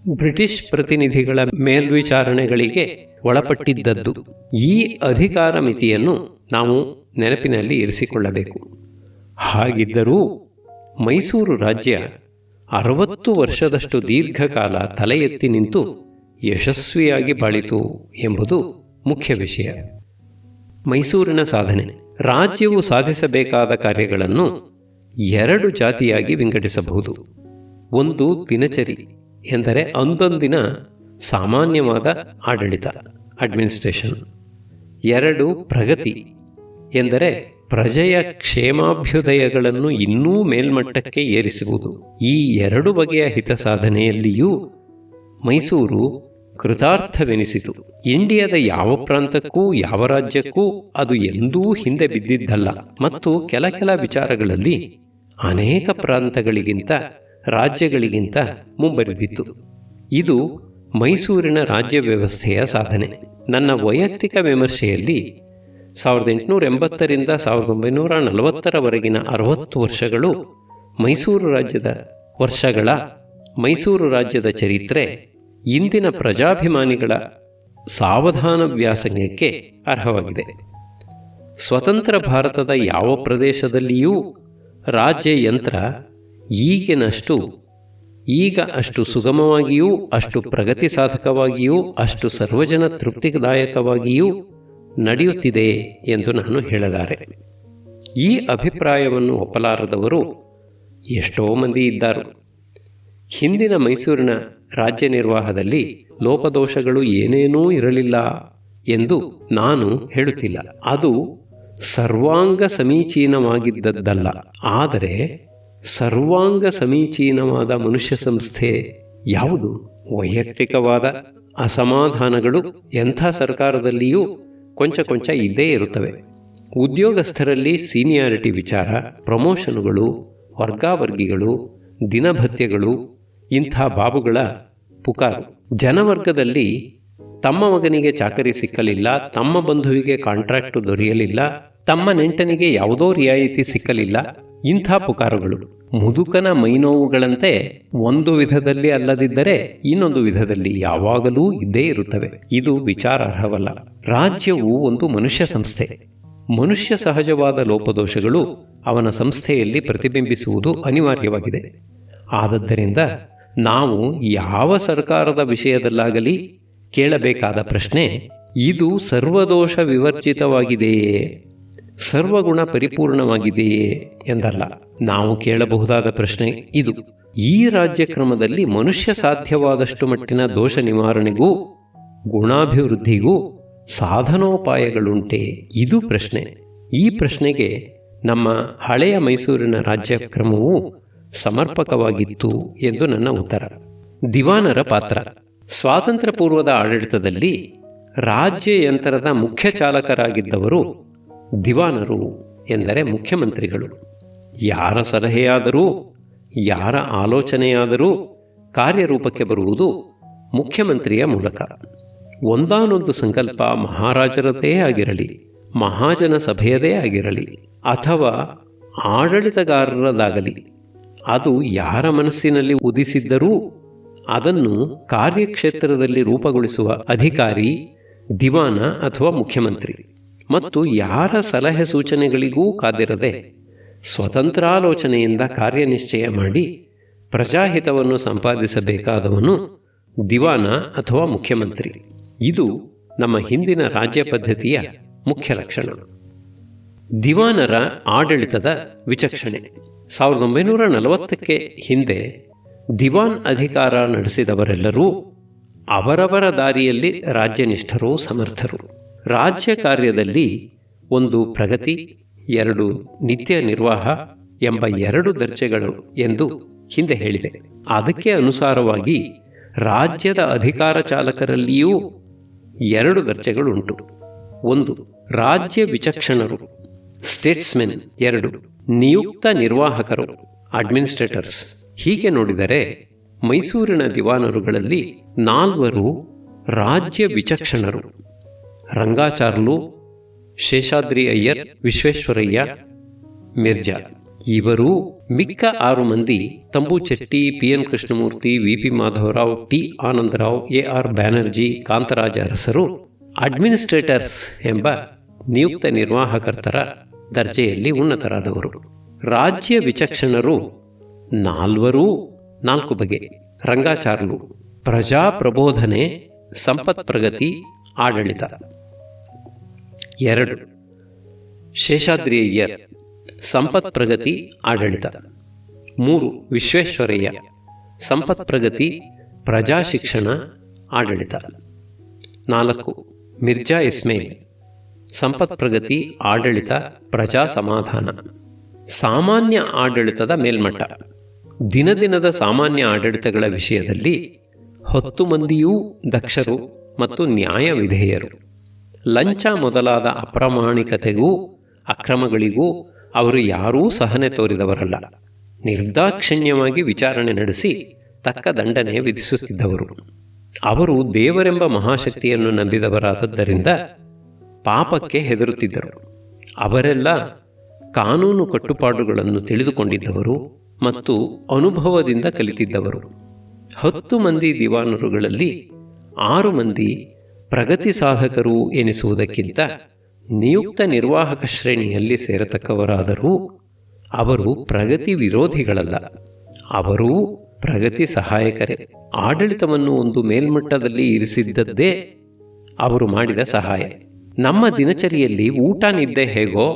ಬ್ರಿಟಿಷ್ ಪ್ರತಿನಿಧಿಗಳ ಮೇಲ್ವಿಚಾರಣೆಗಳಿಗೆ ಒಳಪಟ್ಟಿದ್ದದ್ದು. ಈ ಅಧಿಕಾರ ಮಿತಿಯನ್ನು ನಾವು ನೆನಪಿನಲ್ಲಿ ಇರಿಸಿಕೊಳ್ಳಬೇಕು. ಹಾಗಿದ್ದರೂ ಮೈಸೂರು ರಾಜ್ಯ 60 ವರ್ಷದಷ್ಟು ದೀರ್ಘಕಾಲ ತಲೆ ಎತ್ತಿ ನಿಂತು ಯಶಸ್ವಿಯಾಗಿ ಬಾಳಿತು ಎಂಬುದು ಮುಖ್ಯ ವಿಷಯ. ಮೈಸೂರಿನ ಸಾಧನೆ. ರಾಜ್ಯವು ಸಾಧಿಸಬೇಕಾದ ಕಾರ್ಯಗಳನ್ನು 2 ಜಾತಿಯಾಗಿ ವಿಂಗಡಿಸಬಹುದು. ಒಂದು ದಿನಚರಿ ಎಂದರೆ ಅಂದೊಂದಿನ ಸಾಮಾನ್ಯವಾದ ಆಡಳಿತ, ಅಡ್ಮಿನಿಸ್ಟ್ರೇಷನ್. 2 ಪ್ರಗತಿ ಎಂದರೆ ಪ್ರಜೆಯ ಕ್ಷೇಮಾಭ್ಯುದಯಗಳನ್ನು ಇನ್ನೂ ಮೇಲ್ಮಟ್ಟಕ್ಕೆ ಏರಿಸುವುದು. ಈ 2 ಬಗೆಯ ಹಿತ ಸಾಧನೆಯಲ್ಲಿಯೂ ಮೈಸೂರು ಕೃತಾರ್ಥವೆನಿಸಿತು. ಇಂಡಿಯಾದ ಯಾವ ಪ್ರಾಂತಕ್ಕೂ ಯಾವ ರಾಜ್ಯಕ್ಕೂ ಅದು ಎಂದೂ ಹಿಂದೆ ಬಿದ್ದಿದ್ದಲ್ಲ ಮತ್ತು ಕೆಲ ವಿಚಾರಗಳಲ್ಲಿ ಅನೇಕ ಪ್ರಾಂತಗಳಿಗಿಂತ, ರಾಜ್ಯಗಳಿಗಿಂತ ಮುಂಬರಿದಿತ್ತು. ಇದು ಮೈಸೂರಿನ ರಾಜ್ಯ ವ್ಯವಸ್ಥೆಯ ಸಾಧನೆ. ನನ್ನ ವೈಯಕ್ತಿಕ ವಿಮರ್ಶೆಯಲ್ಲಿ 1880ರಿಂದ 1940ರವರೆಗಿನ 60 ವರ್ಷಗಳು ಮೈಸೂರು ರಾಜ್ಯದ ಚರಿತ್ರೆ ಇಂದಿನ ಪ್ರಜಾಭಿಮಾನಿಗಳ ಸಾವಧಾನ ವ್ಯಾಸಂಗಕ್ಕೆ ಅರ್ಹವಾಗಿದೆ. ಸ್ವತಂತ್ರ ಭಾರತದ ಯಾವ ಪ್ರದೇಶದಲ್ಲಿಯೂ ರಾಜ್ಯ ಯಂತ್ರ ಈಗಿನಷ್ಟು ಈಗ ಅಷ್ಟು ಸುಗಮವಾಗಿಯೂ ಅಷ್ಟು ಪ್ರಗತಿ ಸಾಧಕವಾಗಿಯೂ ಅಷ್ಟು ಸರ್ವಜನ ತೃಪ್ತಿದಾಯಕವಾಗಿಯೂ ನಡೆಯುತ್ತಿದೆ ಎಂದು ನಾನು ಹೇಳಲಾರೆ. ಈ ಅಭಿಪ್ರಾಯವನ್ನು ಒಪ್ಪಲಾರದವರು ಎಷ್ಟೋ ಮಂದಿ ಇದ್ದಾರೆ. ಹಿಂದಿನ ಮೈಸೂರಿನ ರಾಜ್ಯ ನಿರ್ವಾಹದಲ್ಲಿ ಲೋಪದೋಷಗಳು ಏನೇನೂ ಇರಲಿಲ್ಲ ಎಂದು ನಾನು ಹೇಳುತ್ತಿಲ್ಲ. ಅದು ಸರ್ವಾಂಗ ಸಮೀಚೀನವಾಗಿದ್ದದ್ದಲ್ಲ. ಆದರೆ ಸರ್ವಾಂಗ ಸಮೀಚೀನವಾದ ಮನುಷ್ಯ ಸಂಸ್ಥೆ ಯಾವುದು? ವೈಯಕ್ತಿಕವಾದ ಅಸಮಾಧಾನಗಳು ಎಂಥ ಸರ್ಕಾರದಲ್ಲಿಯೂ ಕೊಂಚ ಇದ್ದೇ ಇರುತ್ತವೆ. ಉದ್ಯೋಗಸ್ಥರಲ್ಲಿ ಸೀನಿಯಾರಿಟಿ ವಿಚಾರ, ಪ್ರಮೋಷನುಗಳು, ವರ್ಗಾವರ್ಗಿಗಳು, ದಿನಭತ್ಯಗಳು, ಇಂಥ ಬಾಬುಗಳ ಪುಕಾರು. ಜನವರ್ಗದಲ್ಲಿ ತಮ್ಮ ಮಗನಿಗೆ ಚಾಕರಿ ಸಿಕ್ಕಲಿಲ್ಲ, ತಮ್ಮ ಬಂಧುವಿಗೆ ಕಾಂಟ್ರಾಕ್ಟು ದೊರೆಯಲಿಲ್ಲ, ತಮ್ಮ ನೆಂಟನಿಗೆ ಯಾವುದೋ ರಿಯಾಯಿತಿ ಸಿಕ್ಕಲಿಲ್ಲ, ಇಂಥ ಪುಕಾರುಗಳು ಮುದುಕನ ಮೈನೋವುಗಳಂತೆ ಒಂದು ವಿಧದಲ್ಲಿ ಅಲ್ಲದಿದ್ದರೆ ಇನ್ನೊಂದು ವಿಧದಲ್ಲಿ ಯಾವಾಗಲೂ ಇದ್ದೇ ಇರುತ್ತವೆ. ಇದು ವಿಚಾರಾರ್ಹವಲ್ಲ. ರಾಜ್ಯವು ಒಂದು ಮನುಷ್ಯ ಸಂಸ್ಥೆ. ಮನುಷ್ಯ ಸಹಜವಾದ ಲೋಪದೋಷಗಳು ಅವನ ಸಂಸ್ಥೆಯಲ್ಲಿ ಪ್ರತಿಬಿಂಬಿಸುವುದು ಅನಿವಾರ್ಯವಾಗಿದೆ. ಆದದ್ದರಿಂದ ನಾವು ಯಾವ ಸರ್ಕಾರದ ವಿಷಯದಲ್ಲಾಗಲಿ ಕೇಳಬೇಕಾದ ಪ್ರಶ್ನೆ ಇದು ಸರ್ವದೋಷ ವಿವರ್ಜಿತವಾಗಿದೆಯೇ, ಸರ್ವಗುಣ ಪರಿಪೂರ್ಣವಾಗಿದೆಯೇ ಎಂದಲ್ಲ. ನಾವು ಕೇಳಬಹುದಾದ ಪ್ರಶ್ನೆ ಇದು: ಈ ರಾಜ್ಯಕ್ರಮದಲ್ಲಿ ಮನುಷ್ಯ ಸಾಧ್ಯವಾದಷ್ಟು ಮಟ್ಟಿನ ದೋಷ ನಿವಾರಣೆಗೂ ಗುಣಾಭಿವೃದ್ಧಿಗೂ ಸಾಧನೋಪಾಯಗಳುಂಟೆ? ಇದು ಪ್ರಶ್ನೆ. ಈ ಪ್ರಶ್ನೆಗೆ ನಮ್ಮ ಹಳೆಯ ಮೈಸೂರಿನ ರಾಜ್ಯಕ್ರಮವು ಸಮರ್ಪಕವಾಗಿತ್ತು ಎಂದು ನನ್ನ ಉತ್ತರ. ದಿವಾನರ ಪಾತ್ರ. ಸ್ವಾತಂತ್ರ್ಯ ಪೂರ್ವದ ಆಡಳಿತದಲ್ಲಿ ರಾಜ್ಯ ಯಂತ್ರದ ಮುಖ್ಯ ಚಾಲಕರಾಗಿದ್ದವರು ದಿವಾನರು, ಎಂದರೆ ಮುಖ್ಯಮಂತ್ರಿಗಳು. ಯಾರ ಸಲಹೆಯಾದರೂ ಯಾರ ಆಲೋಚನೆಯಾದರೂ ಕಾರ್ಯರೂಪಕ್ಕೆ ಬರುವುದು ಮುಖ್ಯಮಂತ್ರಿಯ ಮೂಲಕ. ಒಂದಾನೊಂದು ಸಂಕಲ್ಪ ಮಹಾರಾಜರದೇ ಆಗಿರಲಿ, ಮಹಾಜನ ಸಭೆಯದೇ ಆಗಿರಲಿ, ಅಥವಾ ಆಡಳಿತಗಾರರದಾಗಲಿ, ಅದು ಯಾರ ಮನಸ್ಸಿನಲ್ಲಿ ಉದಿಸಿದ್ದರೂ ಅದನ್ನು ಕಾರ್ಯಕ್ಷೇತ್ರದಲ್ಲಿ ರೂಪುಗೊಳಿಸುವ ಅಧಿಕಾರಿ ದಿವಾನ ಅಥವಾ ಮುಖ್ಯಮಂತ್ರಿ. ಮತ್ತು ಯಾರ ಸಲಹೆ ಸೂಚನೆಗಳಿಗೂ ಕಾದಿರದೆ ಸ್ವತಂತ್ರಾಲೋಚನೆಯಿಂದ ಕಾರ್ಯನಿಶ್ಚಯ ಮಾಡಿ ಪ್ರಜಾಹಿತವನ್ನು ಸಂಪಾದಿಸಬೇಕಾದವನು ದಿವಾನ ಅಥವಾ ಮುಖ್ಯಮಂತ್ರಿ. ಇದು ನಮ್ಮ ಹಿಂದಿನ ರಾಜ್ಯ ಪದ್ಧತಿಯ ಮುಖ್ಯ ಲಕ್ಷಣ. ದಿವಾನರ ಆಡಳಿತದ ವಿಚಕ್ಷಣೆ. 1940ಕ್ಕೆ ಹಿಂದೆ ದಿವಾನ್ ಅಧಿಕಾರ ನಡೆಸಿದವರೆಲ್ಲರೂ ಅವರವರ ದಾರಿಯಲ್ಲಿ ರಾಜ್ಯನಿಷ್ಠರು, ಸಮರ್ಥರು. ರಾಜ್ಯ ಕಾರ್ಯದಲ್ಲಿ ಒಂದು ಪ್ರಗತಿ, 2 ನಿತ್ಯ ನಿರ್ವಾಹ ಎಂಬ 2 ದರ್ಜೆಗಳು ಎಂದು ಹಿಂದೆ ಹೇಳಿದೆ. ಅದಕ್ಕೆ ಅನುಸಾರವಾಗಿ ರಾಜ್ಯದ ಅಧಿಕಾರ ಚಾಲಕರಲ್ಲಿಯೂ 2 ದರ್ಜೆಗಳುಂಟು. 1 ರಾಜ್ಯ ವಿಚಕ್ಷಣರು, ಸ್ಟೇಟ್ಸ್ಮೆನ್. 2 ನಿಯುಕ್ತ ನಿರ್ವಾಹಕರು, ಅಡ್ಮಿನಿಸ್ಟ್ರೇಟರ್ಸ್. ಹೀಗೆ ನೋಡಿದರೆ ಮೈಸೂರಿನ ದಿವಾನರುಗಳಲ್ಲಿ 4 ರಾಜ್ಯ ವಿಚಕ್ಷಣರು: ರಂಗಾಚಾರ್ಲು, ಶೇಷಾದ್ರಿ ಅಯ್ಯರ್, ವಿಶ್ವೇಶ್ವರಯ್ಯ, ಮಿರ್ಜಾ. ಇವರು ಮಿಕ್ಕ 6 ಮಂದಿ Thumboo Chetty, PN Krishnamurthy, VP Madhavrao, T Anandrao, AR Banerjee, Kantharaja ಅರಸರು ಅಡ್ಮಿನಿಸ್ಟ್ರೇಟರ್ಸ್ ಎಂಬ ನಿಯುಕ್ತ ನಿರ್ವಾಹಕರ್ತರ ದರ್ಜೆಯಲ್ಲಿ ಉನ್ನತರಾದವರು. ರಾಜ್ಯ ವಿಚಕ್ಷಣರು 4 ಬಗೆ. ರಂಗಾಚಾರ್ಲು ಪ್ರಜಾಪ್ರಬೋಧನೆ, ಸಂಪತ್ ಪ್ರಗತಿ, ಆಡಳಿತ. 2 ಶೇಷಾದ್ರಿ ಅಯ್ಯರ್ ಸಂಪತ್ ಪ್ರಗತಿ, ಆಡಳಿತ. 3 ವಿಶ್ವೇಶ್ವರಯ್ಯ ಸಂಪತ್ ಪ್ರಗತಿ, ಪ್ರಜಾಶಿಕ್ಷಣ, ಆಡಳಿತ. 4 ಮಿರ್ಜಾ ಇಸ್ಮೇಲ್ ಸಂಪತ್ ಪ್ರಗತಿ, ಆಡಳಿತ, ಪ್ರಜಾ ಸಮಾಧಾನ. ಸಾಮಾನ್ಯ ಆಡಳಿತದ ಮೇಲ್ಮಟ್ಟ. ದಿನದಿನದ ಸಾಮಾನ್ಯ ಆಡಳಿತಗಳ ವಿಷಯದಲ್ಲಿ 10 ಮಂದಿಯೂ ದಕ್ಷರು ಮತ್ತು ನ್ಯಾಯ ವಿಧೇಯರು. ಲಂಚ ಮೊದಲಾದ ಅಪ್ರಾಮಾಣಿಕತೆಗೂ ಅಕ್ರಮಗಳಿಗೂ ಅವರು ಯಾರೂ ಸಹನೆ ತೋರಿದವರಲ್ಲ. ನಿರ್ದಾಕ್ಷಿಣ್ಯವಾಗಿ ವಿಚಾರಣೆ ನಡೆಸಿ ತಕ್ಕ ದಂಡನೆ ವಿಧಿಸುತ್ತಿದ್ದವರು. ಅವರು ದೇವರೆಂಬ ಮಹಾಶಕ್ತಿಯನ್ನು ನಂಬಿದವರಾದದ್ದರಿಂದ ಪಾಪಕ್ಕೆ ಹೆದರುತ್ತಿದ್ದರು. ಅವರೆಲ್ಲ ಕಾನೂನು ಕಟ್ಟುಪಾಡುಗಳನ್ನು ತಿಳಿದುಕೊಂಡಿದ್ದವರು ಮತ್ತು ಅನುಭವದಿಂದ ಕಲಿತಿದ್ದವರು. 10 ಮಂದಿ ದಿವಾನರುಗಳಲ್ಲಿ 6 ಮಂದಿ ಪ್ರಗತಿ ಸಾಧಕರು ಎನಿಸುವುದಕ್ಕಿಂತ ನಿಯುಕ್ತ ನಿರ್ವಾಹಕ ಶ್ರೇಣಿಯಲ್ಲಿ ಸೇರತಕ್ಕವರಾದರೂ ಅವರು ಪ್ರಗತಿ ವಿರೋಧಿಗಳಲ್ಲ. ಅವರೂ ಪ್ರಗತಿ ಸಹಾಯಕರೇ. ಆಡಳಿತವನ್ನು ಒಂದು ಮೇಲ್ಮಟ್ಟದಲ್ಲಿ ಇರಿಸಿದ್ದದ್ದೇ ಅವರು ಮಾಡಿದ ಸಹಾಯ. ನಮ್ಮ ದಿನಚರಿಯಲ್ಲಿ ಊಟ ನಿದ್ದೆ ಹೇಗೋ,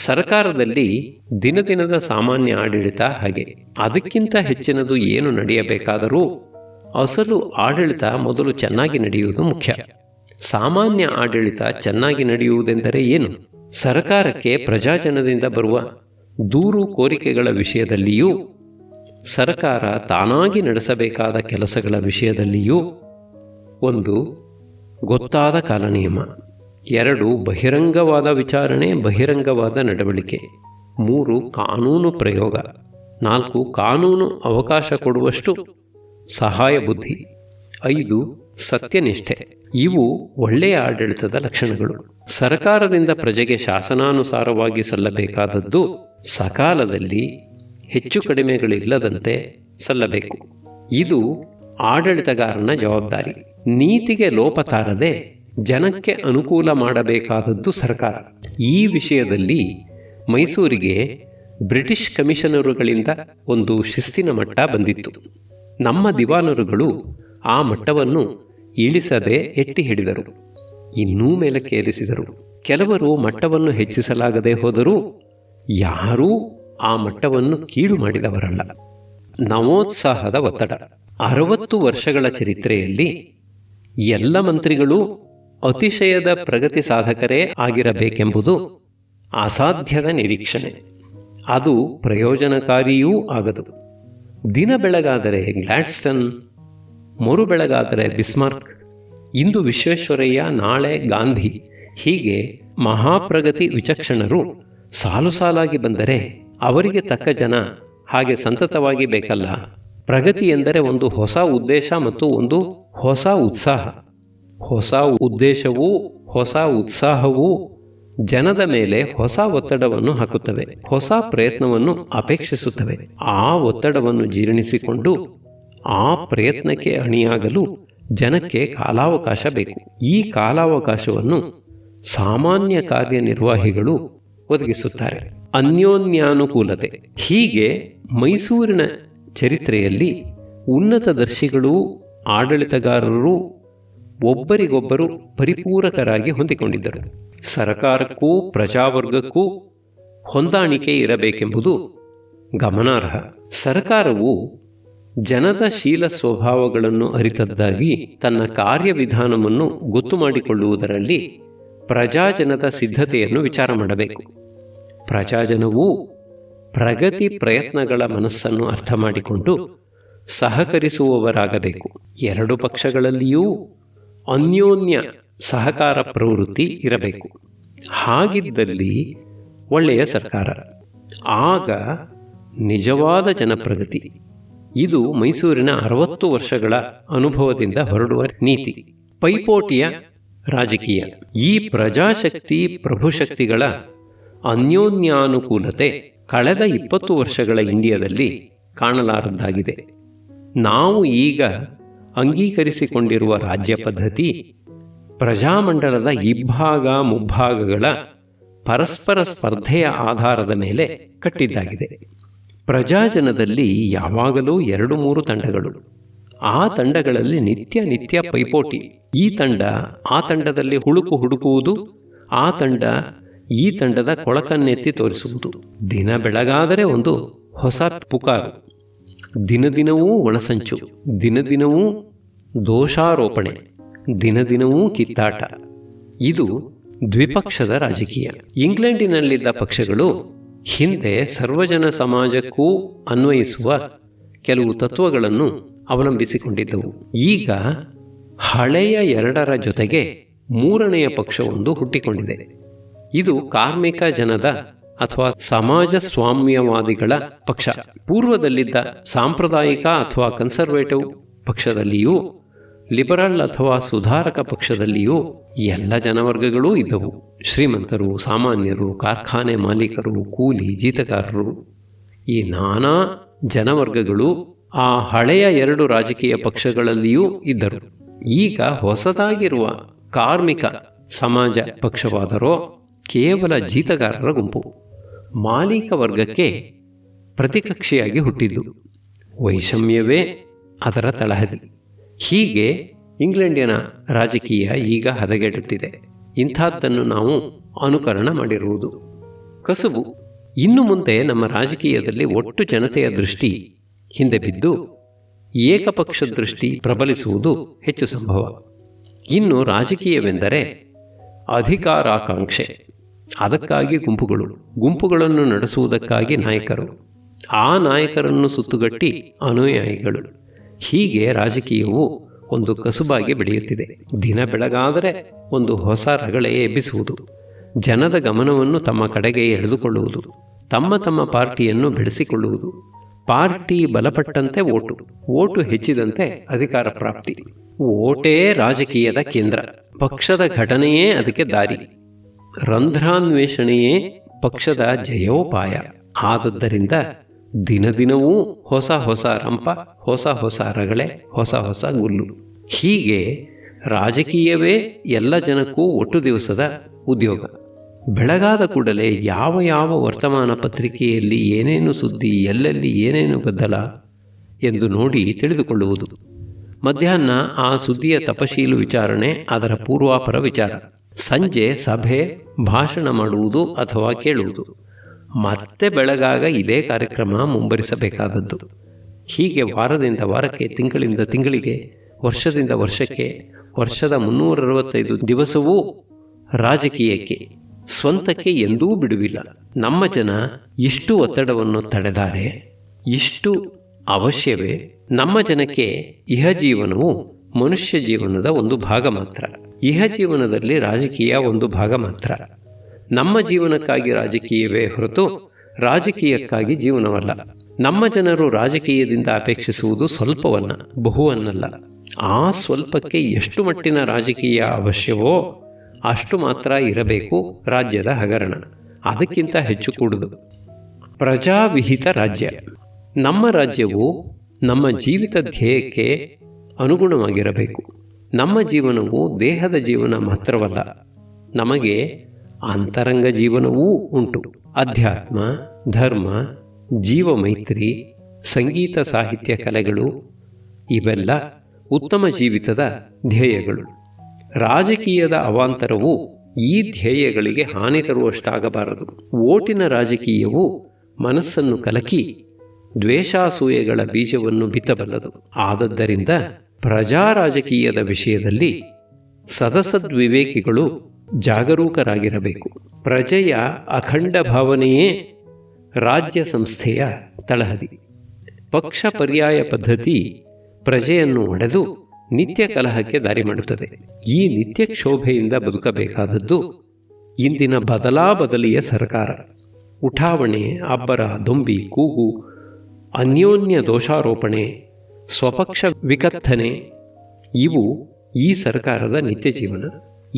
ಸರ್ಕಾರದಲ್ಲಿ ದಿನದಿನದ ಸಾಮಾನ್ಯ ಆಡಳಿತ ಹಾಗೆ. ಅದಕ್ಕಿಂತ ಹೆಚ್ಚಿನದು ಏನು ನಡೆಯಬೇಕಾದರೂ ಅಸಲು ಆಡಳಿತ ಮೊದಲು ಚೆನ್ನಾಗಿ ನಡೆಯುವುದು ಮುಖ್ಯ. ಸಾಮಾನ್ಯ ಆಡಳಿತ ಚೆನ್ನಾಗಿ ನಡೆಯುವುದೆಂದರೆ ಏನು? ಸರ್ಕಾರಕ್ಕೆ ಪ್ರಜಾಜನದಿಂದ ಬರುವ ದೂರು ಕೋರಿಕೆಗಳ ವಿಷಯದಲ್ಲಿಯೂ, ಸರ್ಕಾರ ತಾನಾಗಿ ನಡೆಸಬೇಕಾದ ಕೆಲಸಗಳ ವಿಷಯದಲ್ಲಿಯೂ 1. ಗೊತ್ತಾದ ಕಾಲನಿಯಮ. 2. ಬಹಿರಂಗವಾದ ವಿಚಾರಣೆ, ಬಹಿರಂಗವಾದ ನಡವಳಿಕೆ. 3. ಕಾನೂನು ಪ್ರಯೋಗ. 4. ಕಾನೂನು ಅವಕಾಶ ಕೊಡುವಷ್ಟು ಸಹಾಯ ಬುದ್ಧಿ. 5. ಸತ್ಯನಿಷ್ಠೆ. ಇವು ಒಳ್ಳೆಯ ಆಡಳಿತದ ಲಕ್ಷಣಗಳು. ಸರ್ಕಾರದಿಂದ ಪ್ರಜೆಗೆ ಶಾಸನಾನುಸಾರವಾಗಿ ಸಲ್ಲಬೇಕಾದದ್ದು ಸಕಾಲದಲ್ಲಿ ಹೆಚ್ಚು ಕಡಿಮೆಗಳಿಲ್ಲದಂತೆ ಸಲ್ಲಬೇಕು. ಇದು ಆಡಳಿತಗಾರನ ಜವಾಬ್ದಾರಿ. ನೀತಿಗೆ ಲೋಪ ತಾರದೆ ಜನಕ್ಕೆ ಅನುಕೂಲ ಮಾಡಬೇಕಾದದ್ದು ಸರ್ಕಾರ. ಈ ವಿಷಯದಲ್ಲಿ ಮೈಸೂರಿಗೆ ಬ್ರಿಟಿಷ್ ಕಮಿಷನರುಗಳಿಂದ ಒಂದು ಶಿಸ್ತಿನ ಮಟ್ಟ ಬಂದಿತ್ತು. ನಮ್ಮ ದಿವಾನರುಗಳು ಆ ಮಟ್ಟವನ್ನು ಇಳಿಸದೆ ಎತ್ತಿ ಹಿಡಿದರು, ಇನ್ನೂ ಮೇಲಕ್ಕೆ ಏರಿಸಿದರು. ಕೆಲವರು ಮಟ್ಟವನ್ನು ಹೆಚ್ಚಿಸಲಾಗದೆ ಹೋದರೂ ಯಾರೂ ಆ ಮಟ್ಟವನ್ನು ಕೀಳು ಮಾಡಿದವರಲ್ಲ. ನವೋತ್ಸಾಹದ ಒತ್ತಡ. 60 ವರ್ಷಗಳ ಚರಿತ್ರೆಯಲ್ಲಿ ಎಲ್ಲ ಮಂತ್ರಿಗಳೂ ಅತಿಶಯದ ಪ್ರಗತಿ ಸಾಧಕರೇ ಆಗಿರಬೇಕೆಂಬುದು ಅಸಾಧ್ಯದ ನಿರೀಕ್ಷಣೆ. ಅದು ಪ್ರಯೋಜನಕಾರಿಯೂ ಆಗದು. ದಿನ ಬೆಳಗಾದರೆ ಗ್ಲಾಡ್ಸ್ಟನ್, ಮರು ಬೆಳಗಾದರೆ ಬಿಸ್ಮಾರ್ಕ್, ಇಂದು ವಿಶ್ವೇಶ್ವರಯ್ಯ, ನಾಳೆ ಗಾಂಧಿ, ಹೀಗೆ ಮಹಾಪ್ರಗತಿ ವಿಚಕ್ಷಣರು ಸಾಲು ಸಾಲಾಗಿ ಬಂದರೆ ಅವರಿಗೆ ತಕ್ಕ ಜನ ಹಾಗೆ ಸಂತತವಾಗಿ ಬೇಕಲ್ಲ. ಪ್ರಗತಿ ಎಂದರೆ ಒಂದು ಹೊಸ ಉದ್ದೇಶ ಮತ್ತು ಒಂದು ಹೊಸ ಉತ್ಸಾಹ. ಹೊಸ ಉದ್ದೇಶವೂ ಹೊಸ ಉತ್ಸಾಹವೂ ಜನದ ಮೇಲೆ ಹೊಸ ಒತ್ತಡವನ್ನು ಹಾಕುತ್ತವೆ, ಹೊಸ ಪ್ರಯತ್ನವನ್ನು ಅಪೇಕ್ಷಿಸುತ್ತವೆ. ಆ ಒತ್ತಡವನ್ನು ಜೀರ್ಣಿಸಿಕೊಂಡು ಆ ಪ್ರಯತ್ನಕ್ಕೆ ಅಣಿಯಾಗಲು ಜನಕ್ಕೆ ಕಾಲಾವಕಾಶ ಬೇಕು. ಈ ಕಾಲಾವಕಾಶವನ್ನು ಸಾಮಾನ್ಯ ಕಾರ್ಯನಿರ್ವಾಹಿಗಳು ಒದಗಿಸುತ್ತಾರೆ. ಅನ್ಯೋನ್ಯಾನುಕೂಲತೆ. ಹೀಗೆ ಮೈಸೂರಿನ ಚರಿತ್ರೆಯಲ್ಲಿ ಉನ್ನತದರ್ಶಿಗಳೂ ಆಡಳಿತಗಾರರೂ ಒಬ್ಬರಿಗೊಬ್ಬರು ಪರಿಪೂರಕರಾಗಿ ಹೊಂದಿಕೊಂಡಿದ್ದರು. ಸರ್ಕಾರಕ್ಕೂ ಪ್ರಜಾವರ್ಗಕ್ಕೂ ಹೊಂದಾಣಿಕೆ ಇರಬೇಕೆಂಬುದು ಗಮನಾರ್ಹ. ಸರ್ಕಾರವು ಜನದ ಶೀಲ ಸ್ವಭಾವಗಳನ್ನು ಅರಿತದ್ದಾಗಿ ತನ್ನ ಕಾರ್ಯವಿಧಾನವನ್ನು ಗೊತ್ತು ಮಾಡಿಕೊಳ್ಳುವುದರಲ್ಲಿ ಪ್ರಜಾಜನದ ಸಿದ್ಧತೆಯನ್ನು ವಿಚಾರ ಮಾಡಬೇಕು. ಪ್ರಜಾಜನವು ಪ್ರಗತಿ ಪ್ರಯತ್ನಗಳ ಮನಸ್ಸನ್ನು ಅರ್ಥ ಮಾಡಿಕೊಂಡು ಸಹಕರಿಸುವವರಾಗಬೇಕು. ಎರಡು ಪಕ್ಷಗಳಲ್ಲಿಯೂ ಅನ್ಯೋನ್ಯ ಸಹಕಾರ ಪ್ರವೃತ್ತಿ ಇರಬೇಕು. ಹಾಗಿದ್ದಲ್ಲಿ ಒಳ್ಳೆಯ ಸರ್ಕಾರ, ಆಗ ನಿಜವಾದ ಜನಪ್ರಗತಿ. ಇದು ಮೈಸೂರಿನ 60 ವರ್ಷಗಳ ಅನುಭವದಿಂದ ಹೊರಡುವ ನೀತಿ. ಪೈಪೋಟಿಯ ರಾಜಕೀಯ. ಈ ಪ್ರಜಾಶಕ್ತಿ ಪ್ರಭುಶಕ್ತಿಗಳ ಅನ್ಯೋನ್ಯಾನುಕೂಲತೆ ಕಳೆದ 20 ವರ್ಷಗಳ ಇಂಡಿಯಾದಲ್ಲಿ ಕಾಣಲಾರದ್ದಾಗಿದೆ. ನಾವು ಈಗ ಅಂಗೀಕರಿಸಿಕೊಂಡಿರುವ ರಾಜ್ಯ ಪದ್ಧತಿ ಪ್ರಜಾಮಂಡಲದ ಇಬ್ಬಾಗ ಮುಬ್ಬಾಗಗಳ ಪರಸ್ಪರ ಸ್ಪರ್ಧೆಯ ಆಧಾರದ ಮೇಲೆ ಕಟ್ಟಿದ್ದಾಗಿದೆ. ಪ್ರಜಾಜನದಲ್ಲಿ ಯಾವಾಗಲೂ 2-3 ತಂಡಗಳು. ಆ ತಂಡಗಳಲ್ಲಿ ನಿತ್ಯ ಪೈಪೋಟಿ. ಈ ತಂಡ ಆ ತಂಡದಲ್ಲಿ ಹುಡುಕುವುದು, ಆ ತಂಡ ಈ ತಂಡದ ಕೊಳಕನ್ನೆತ್ತಿ ತೋರಿಸುವುದು. ದಿನ ಬೆಳಗಾದರೆ ಒಂದು ಹೊಸ ಪುಕಾರು, ದಿನದಿನವೂ ಒಳಸಂಚು, ದಿನದಿನವೂ ದೋಷಾರೋಪಣೆ, ದಿನದಿನವೂ ಕಿತ್ತಾಟ. ಇದು ದ್ವಿಪಕ್ಷದ ರಾಜಕೀಯ. ಇಂಗ್ಲೆಂಡಿನಲ್ಲಿದ್ದ ಪಕ್ಷಗಳು ಹಿಂದೆ ಸರ್ವಜನ ಸಮಾಜಕ್ಕೂ ಅನ್ವಯಿಸುವ ಕೆಲವು ತತ್ವಗಳನ್ನು ಅವಲಂಬಿಸಿಕೊಂಡಿದ್ದವು. ಈಗ ಹಳೆಯ 2ರ ಜೊತೆಗೆ 3ನೆಯ ಪಕ್ಷವೊಂದು ಹುಟ್ಟಿಕೊಂಡಿದೆ. ಇದು ಕಾರ್ಮಿಕ ಜನದ ಅಥವಾ ಸಮಾಜ ಸ್ವಾಮ್ಯವಾದಿಗಳ ಪಕ್ಷ. ಪೂರ್ವದಲ್ಲಿದ್ದ ಸಾಂಪ್ರದಾಯಿಕ ಅಥವಾ ಕನ್ಸರ್ವೇಟಿವ್ ಪಕ್ಷದಲ್ಲಿಯೂ, ಲಿಬರಲ್ ಅಥವಾ ಸುಧಾರಕ ಪಕ್ಷದಲ್ಲಿಯೂ ಎಲ್ಲ ಜನವರ್ಗಗಳೂ ಇದ್ದವು. ಶ್ರೀಮಂತರು, ಸಾಮಾನ್ಯರು, ಕಾರ್ಖಾನೆ ಮಾಲೀಕರು, ಕೂಲಿ ಜೀತಗಾರರು, ಈ ನಾನಾ ಜನವರ್ಗಗಳು ಆ ಹಳೆಯ 2 ರಾಜಕೀಯ ಪಕ್ಷಗಳಲ್ಲಿಯೂ ಇದ್ದರು. ಈಗ ಹೊಸದಾಗಿರುವ ಕಾರ್ಮಿಕ ಸಮಾಜ ಪಕ್ಷವಾದರೋ ಕೇವಲ ಜೀತಗಾರರ ಗುಂಪು. ಮಾಲೀಕ ವರ್ಗಕ್ಕೆ ಪ್ರತಿಕಕ್ಷಿಯಾಗಿ ಹುಟ್ಟಿದ್ದು. ವೈಷಮ್ಯವೇ ಅದರ ತಳಹದಿ. ಹೀಗೆ ಇಂಗ್ಲೆಂಡಿನ ರಾಜಕೀಯ ಈಗ ಹದಗೆಡುತ್ತಿದೆ. ಇಂಥದ್ದನ್ನು ನಾವು ಅನುಕರಣ ಮಾಡಿರುವುದು. ಕಸುಬು. ಇನ್ನು ಮುಂದೆ ನಮ್ಮ ರಾಜಕೀಯದಲ್ಲಿ ಒಟ್ಟು ಜನತೆಯ ದೃಷ್ಟಿ ಹಿಂದೆ ಬಿದ್ದು ಏಕಪಕ್ಷ ದೃಷ್ಟಿ ಪ್ರಬಲಿಸುವುದು ಹೆಚ್ಚು ಸಂಭವ. ಇನ್ನು ರಾಜಕೀಯವೆಂದರೆ ಅಧಿಕಾರಾಕಾಂಕ್ಷೆ. ಅದಕ್ಕಾಗಿ ಗುಂಪುಗಳನ್ನು ನಡೆಸುವುದಕ್ಕಾಗಿ ನಾಯಕರು, ಆ ನಾಯಕರನ್ನು ಸುತ್ತುಗಟ್ಟಿ ಅನುಯಾಯಿಗಳು. ಹೀಗೆ ರಾಜಕೀಯವು ಒಂದು ಕಸುಬಾಗಿ ಬೆಳೆಯುತ್ತಿದೆ. ದಿನ ಬೆಳಗಾದರೆ ಒಂದು ಹೊಸ ರಗಳೆ ಎಬ್ಬಿಸುವುದು, ಜನದ ಗಮನವನ್ನು ತಮ್ಮ ಕಡೆಗೆ ಎಳೆದುಕೊಳ್ಳುವುದು, ತಮ್ಮ ಪಾರ್ಟಿಯನ್ನು ಬೆಳೆಸಿಕೊಳ್ಳುವುದು. ಪಾರ್ಟಿ ಬಲಪಟ್ಟಂತೆ ಓಟು ಹೆಚ್ಚಿದಂತೆ ಅಧಿಕಾರ ಪ್ರಾಪ್ತಿ. ಓಟೇ ರಾಜಕೀಯದ ಕೇಂದ್ರ, ಪಕ್ಷದ ಘಟನೆಯೇ ಅದಕ್ಕೆ ದಾರಿ, ರಂಧ್ರಾನ್ವೇಷಣೆಯೇ ಪಕ್ಷದ ಜಯೋಪಾಯ. ಆದದ್ದರಿಂದ ದಿನದಿನವೂ ಹೊಸ ರಂಪ, ಹೊಸ ರಗಳೆ, ಹೊಸ ಗುಲ್ಲು. ಹೀಗೆ ರಾಜಕೀಯವೇ ಎಲ್ಲ ಜನಕ್ಕೂ ಒಟ್ಟು ದಿವಸದ ಉದ್ಯೋಗ. ಬೆಳಗಾದ ಕೂಡಲೇ ಯಾವ ವರ್ತಮಾನ ಪತ್ರಿಕೆಯಲ್ಲಿ ಏನೇನು ಸುದ್ದಿ, ಎಲ್ಲೆಲ್ಲಿ ಏನೇನು ಗದ್ದಲ ಎಂದು ನೋಡಿ ತಿಳಿದುಕೊಳ್ಳುವುದು. ಮಧ್ಯಾಹ್ನ ಆ ಸುದ್ದಿಯ ತಪಶೀಲು ವಿಚಾರಣೆ, ಅದರ ಪೂರ್ವಾಪರ ವಿಚಾರ. ಸಂಜೆ ಸಭೆ, ಭಾಷಣ ಮಾಡುವುದು ಅಥವಾ ಕೇಳುವುದು. ಮತ್ತೆ ಬೆಳಗಾಗ ಇದೇ ಕಾರ್ಯಕ್ರಮ ಮುಂಬರಿಸಬೇಕಾದದ್ದು. ಹೀಗೆ ವಾರದಿಂದ ವಾರಕ್ಕೆ, ತಿಂಗಳಿಂದ ತಿಂಗಳಿಗೆ, ವರ್ಷದಿಂದ ವರ್ಷಕ್ಕೆ, ವರ್ಷದ 365 ದಿವಸವೂ ರಾಜಕೀಯಕ್ಕೆ, ಸ್ವಂತಕ್ಕೆ ಎಂದೂ ಬಿಡುವಿಲ್ಲ. ನಮ್ಮ ಜನ ಇಷ್ಟು ಒತ್ತಡವನ್ನು ತಡೆದಾರೆ, ಇಷ್ಟು ಅವಶ್ಯವೇ. ನಮ್ಮ ಜನಕ್ಕೆ ಇಹಜೀವನವು ಮನುಷ್ಯ ಜೀವನದ ಒಂದು ಭಾಗ ಮಾತ್ರ. ಇಹಜೀವನದಲ್ಲಿ ರಾಜಕೀಯ ಒಂದು ಭಾಗ ಮಾತ್ರ. ನಮ್ಮ ಜೀವನಕ್ಕಾಗಿ ರಾಜಕೀಯವೇ ಹೊರತು ರಾಜಕೀಯಕ್ಕಾಗಿ ಜೀವನವಲ್ಲ. ನಮ್ಮ ಜನರು ರಾಜಕೀಯದಿಂದ ಅಪೇಕ್ಷಿಸುವುದು ಸ್ವಲ್ಪವನ್ನ, ಬಹುವನ್ನಲ್ಲ. ಆ ಸ್ವಲ್ಪಕ್ಕೆ ಎಷ್ಟು ಮಟ್ಟಿನ ರಾಜಕೀಯ ಅವಶ್ಯವೋ ಅಷ್ಟು ಮಾತ್ರ ಇರಬೇಕು ರಾಜ್ಯದ ಹಗರಣ. ಅದಕ್ಕಿಂತ ಹೆಚ್ಚು ಕೂಡುದು. ಪ್ರಜಾವಿಹಿತ ರಾಜ್ಯ. ನಮ್ಮ ರಾಜ್ಯವು ನಮ್ಮ ಜೀವಿತ ಧ್ಯೇಯಕ್ಕೆ ಅನುಗುಣವಾಗಿರಬೇಕು. ನಮ್ಮ ಜೀವನವು ದೇಹದ ಜೀವನ ಮಾತ್ರವಲ್ಲ, ನಮಗೆ ಅಂತರಂಗ ಜೀವನವೂ ಉಂಟು. ಅಧ್ಯಾತ್ಮ, ಧರ್ಮ, ಜೀವಮೈತ್ರಿ, ಸಂಗೀತ, ಸಾಹಿತ್ಯ, ಕಲೆಗಳು ಇವೆಲ್ಲ ಉತ್ತಮ ಜೀವಿತದ ಧ್ಯೇಯಗಳು. ರಾಜಕೀಯದ ಅವಾಂತರವು ಈ ಧ್ಯೇಯಗಳಿಗೆ ಹಾನಿ ತರುವಷ್ಟಾಗಬಾರದು. ಓಟಿನ ರಾಜಕೀಯವು ಮನಸ್ಸನ್ನು ಕಲಕಿ ದ್ವೇಷಾಸೂಯೆಗಳ ಬೀಜವನ್ನು ಬಿತ್ತಬಲ್ಲದು. ಆದದ್ದರಿಂದ ಪ್ರಜಾ ರಾಜಕೀಯದ ವಿಷಯದಲ್ಲಿ ಸದಸದ್ವಿವೇಕಿಗಳು ಜಾಗರೂಕರಾಗಿರಬೇಕು. ಪ್ರಜೆಯ ಅಖಂಡ ಭಾವನೆಯೇ ರಾಜ್ಯ ಸಂಸ್ಥೆಯ ತಳಹದಿ. ಪಕ್ಷ ಪರ್ಯಾಯ ಪದ್ಧತಿ ಪ್ರಜೆಯನ್ನು ಒಡೆದು ನಿತ್ಯ ಕಲಹಕ್ಕೆ ದಾರಿ ಮಾಡುತ್ತದೆ. ಈ ನಿತ್ಯ ಕ್ಷೋಭೆಯಿಂದ ಬದುಕಬೇಕಾದದ್ದು ಇಂದಿನ ಬದಲಾಬದಲಿಯ ಸರ್ಕಾರ. ಉಠಾವಣೆ, ಅಬ್ಬರ, ದೊಂಬಿ, ಕೂಗು, ಅನ್ಯೋನ್ಯ ದೋಷಾರೋಪಣೆ, ಸ್ವಪಕ್ಷ ವಿಕಥನೆ ಇವು ಈ ಸರ್ಕಾರದ ನಿತ್ಯ ಜೀವನ.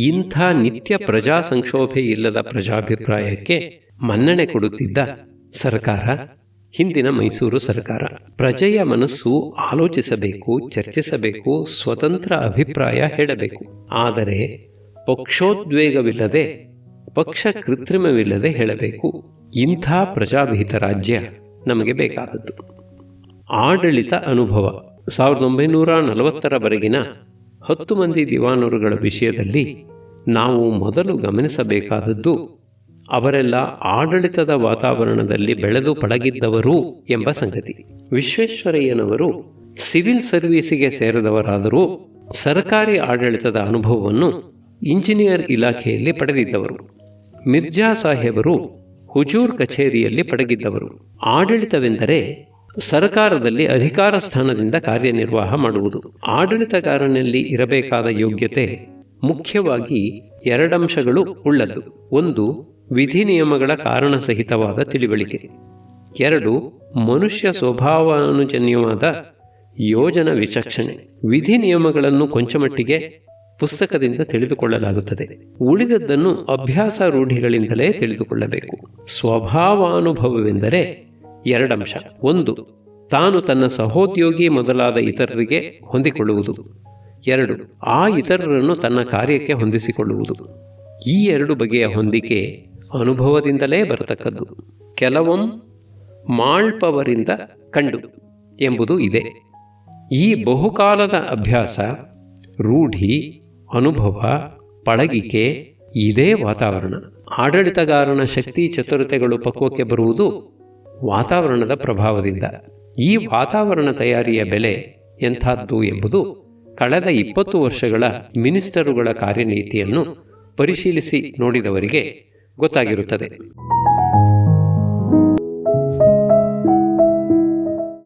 ಇಂಥ ನಿತ್ಯ ಪ್ರಜಾ ಸಂಕ್ಷೋಭೆ ಇಲ್ಲದ ಪ್ರಜಾಭಿಪ್ರಾಯಕ್ಕೆ ಮನ್ನಣೆ ಕೊಡುತ್ತಿದ್ದ ಸರ್ಕಾರ ಹಿಂದಿನ ಮೈಸೂರು ಸರ್ಕಾರ. ಪ್ರಜೆಯ ಮನಸ್ಸು ಆಲೋಚಿಸಬೇಕು, ಚರ್ಚಿಸಬೇಕು, ಸ್ವತಂತ್ರ ಅಭಿಪ್ರಾಯ ಹೇಳಬೇಕು. ಆದರೆ ಪಕ್ಷೋದ್ವೇಗವಿಲ್ಲದೆ, ಪಕ್ಷ ಕೃತ್ರಿಮವಿಲ್ಲದೆ ಹೇಳಬೇಕು. ಇಂಥ ಪ್ರಜಾವಿಹಿತ ರಾಜ್ಯ ನಮಗೆ ಬೇಕಾದದ್ದು. ಆಡಳಿತ ಅನುಭವ. 1940ರವರೆಗಿನ 10 ಮಂದಿ ದಿವಾನರುಗಳ ವಿಷಯದಲ್ಲಿ ನಾವು ಮೊದಲು ಗಮನಿಸಬೇಕಾದದ್ದು ಅವರೆಲ್ಲ ಆಡಳಿತದ ವಾತಾವರಣದಲ್ಲಿ ಬೆಳೆದು ಪಳಗಿದ್ದವರು ಎಂಬ ಸಂಗತಿ. ವಿಶ್ವೇಶ್ವರಯ್ಯನವರು ಸಿವಿಲ್ ಸರ್ವೀಸಿಗೆ ಸೇರಿದವರಾದರೂ ಸರ್ಕಾರಿ ಆಡಳಿತದ ಅನುಭವವನ್ನು ಇಂಜಿನಿಯರ್ ಇಲಾಖೆಯಲ್ಲಿ ಪಡೆದಿದ್ದವರು. ಮಿರ್ಜಾ ಸಾಹೇಬರು ಹುಜೂರ್ ಕಚೇರಿಯಲ್ಲಿ ಪಡೆದಿದ್ದವರು. ಆಡಳಿತವೆಂದರೆ ಸರ್ಕಾರದಲ್ಲಿ ಅಧಿಕಾರ ಸ್ಥಾನದಿಂದ ಕಾರ್ಯನಿರ್ವಾಹ ಮಾಡುವುದು. ಆಡಳಿತಗಾರನಲ್ಲಿ ಇರಬೇಕಾದ ಯೋಗ್ಯತೆ ಮುಖ್ಯವಾಗಿ 2 ಅಂಶಗಳು ಉಳ್ಳದ್ದು. 1. ವಿಧಿ ನಿಯಮಗಳ ಕಾರಣಸಹಿತವಾದ ತಿಳಿವಳಿಕೆ. 2. ಮನುಷ್ಯ ಸ್ವಭಾವಾನುಜನ್ಯವಾದ ಯೋಜನ ವಿಚಕ್ಷಣೆ. ವಿಧಿ ನಿಯಮಗಳನ್ನು ಕೊಂಚಮಟ್ಟಿಗೆ ಪುಸ್ತಕದಿಂದ ತಿಳಿದುಕೊಳ್ಳಲಾಗುತ್ತದೆ, ಉಳಿದದ್ದನ್ನು ಅಭ್ಯಾಸ ರೂಢಿಗಳಿಂದಲೇ ತಿಳಿದುಕೊಳ್ಳಬೇಕು. ಸ್ವಭಾವಾನುಭವವೆಂದರೆ 2 ಅಂಶ. 1. ತಾನು ತನ್ನ ಸಹೋದ್ಯೋಗಿ ಮೊದಲಾದ ಇತರರಿಗೆ ಹೊಂದಿಕೊಳ್ಳುವುದು. 2. ಆ ಇತರರನ್ನು ತನ್ನ ಕಾರ್ಯಕ್ಕೆ ಹೊಂದಿಸಿಕೊಳ್ಳುವುದು. ಈ 2 ಬಗೆಯ ಹೊಂದಿಕೆ ಅನುಭವದಿಂದಲೇ ಬರತಕ್ಕದ್ದು. ಕೆಲವೊಂ ಮಾಳ್ಪವರಿಂದ ಕಂಡು ಎಂಬುದು ಇದೆ. ಈ ಬಹುಕಾಲದ ಅಭ್ಯಾಸ, ರೂಢಿ, ಅನುಭವ, ಪಳಗಿಕೆ ಇದೇ ವಾತಾವರಣ. ಆಡಳಿತಗಾರನ ಶಕ್ತಿ ಚತುರತೆಗಳು ಪಕ್ವಕ್ಕೆ ಬರುವುದು ವಾತಾವರಣದ ಪ್ರಭಾವದಿಂದ. ಈ ವಾತಾವರಣ ತಯಾರಿಯ ಬೆಲೆ ಎಂಥದ್ದು ಎಂಬುದು ಕಳೆದ 20 ವರ್ಷಗಳ ಮಿನಿಸ್ಟರುಗಳ ಕಾರ್ಯನೀತಿಯನ್ನು ಪರಿಶೀಲಿಸಿ ನೋಡಿದವರಿಗೆ ಗೊತ್ತಾಗಿರುತ್ತದೆ.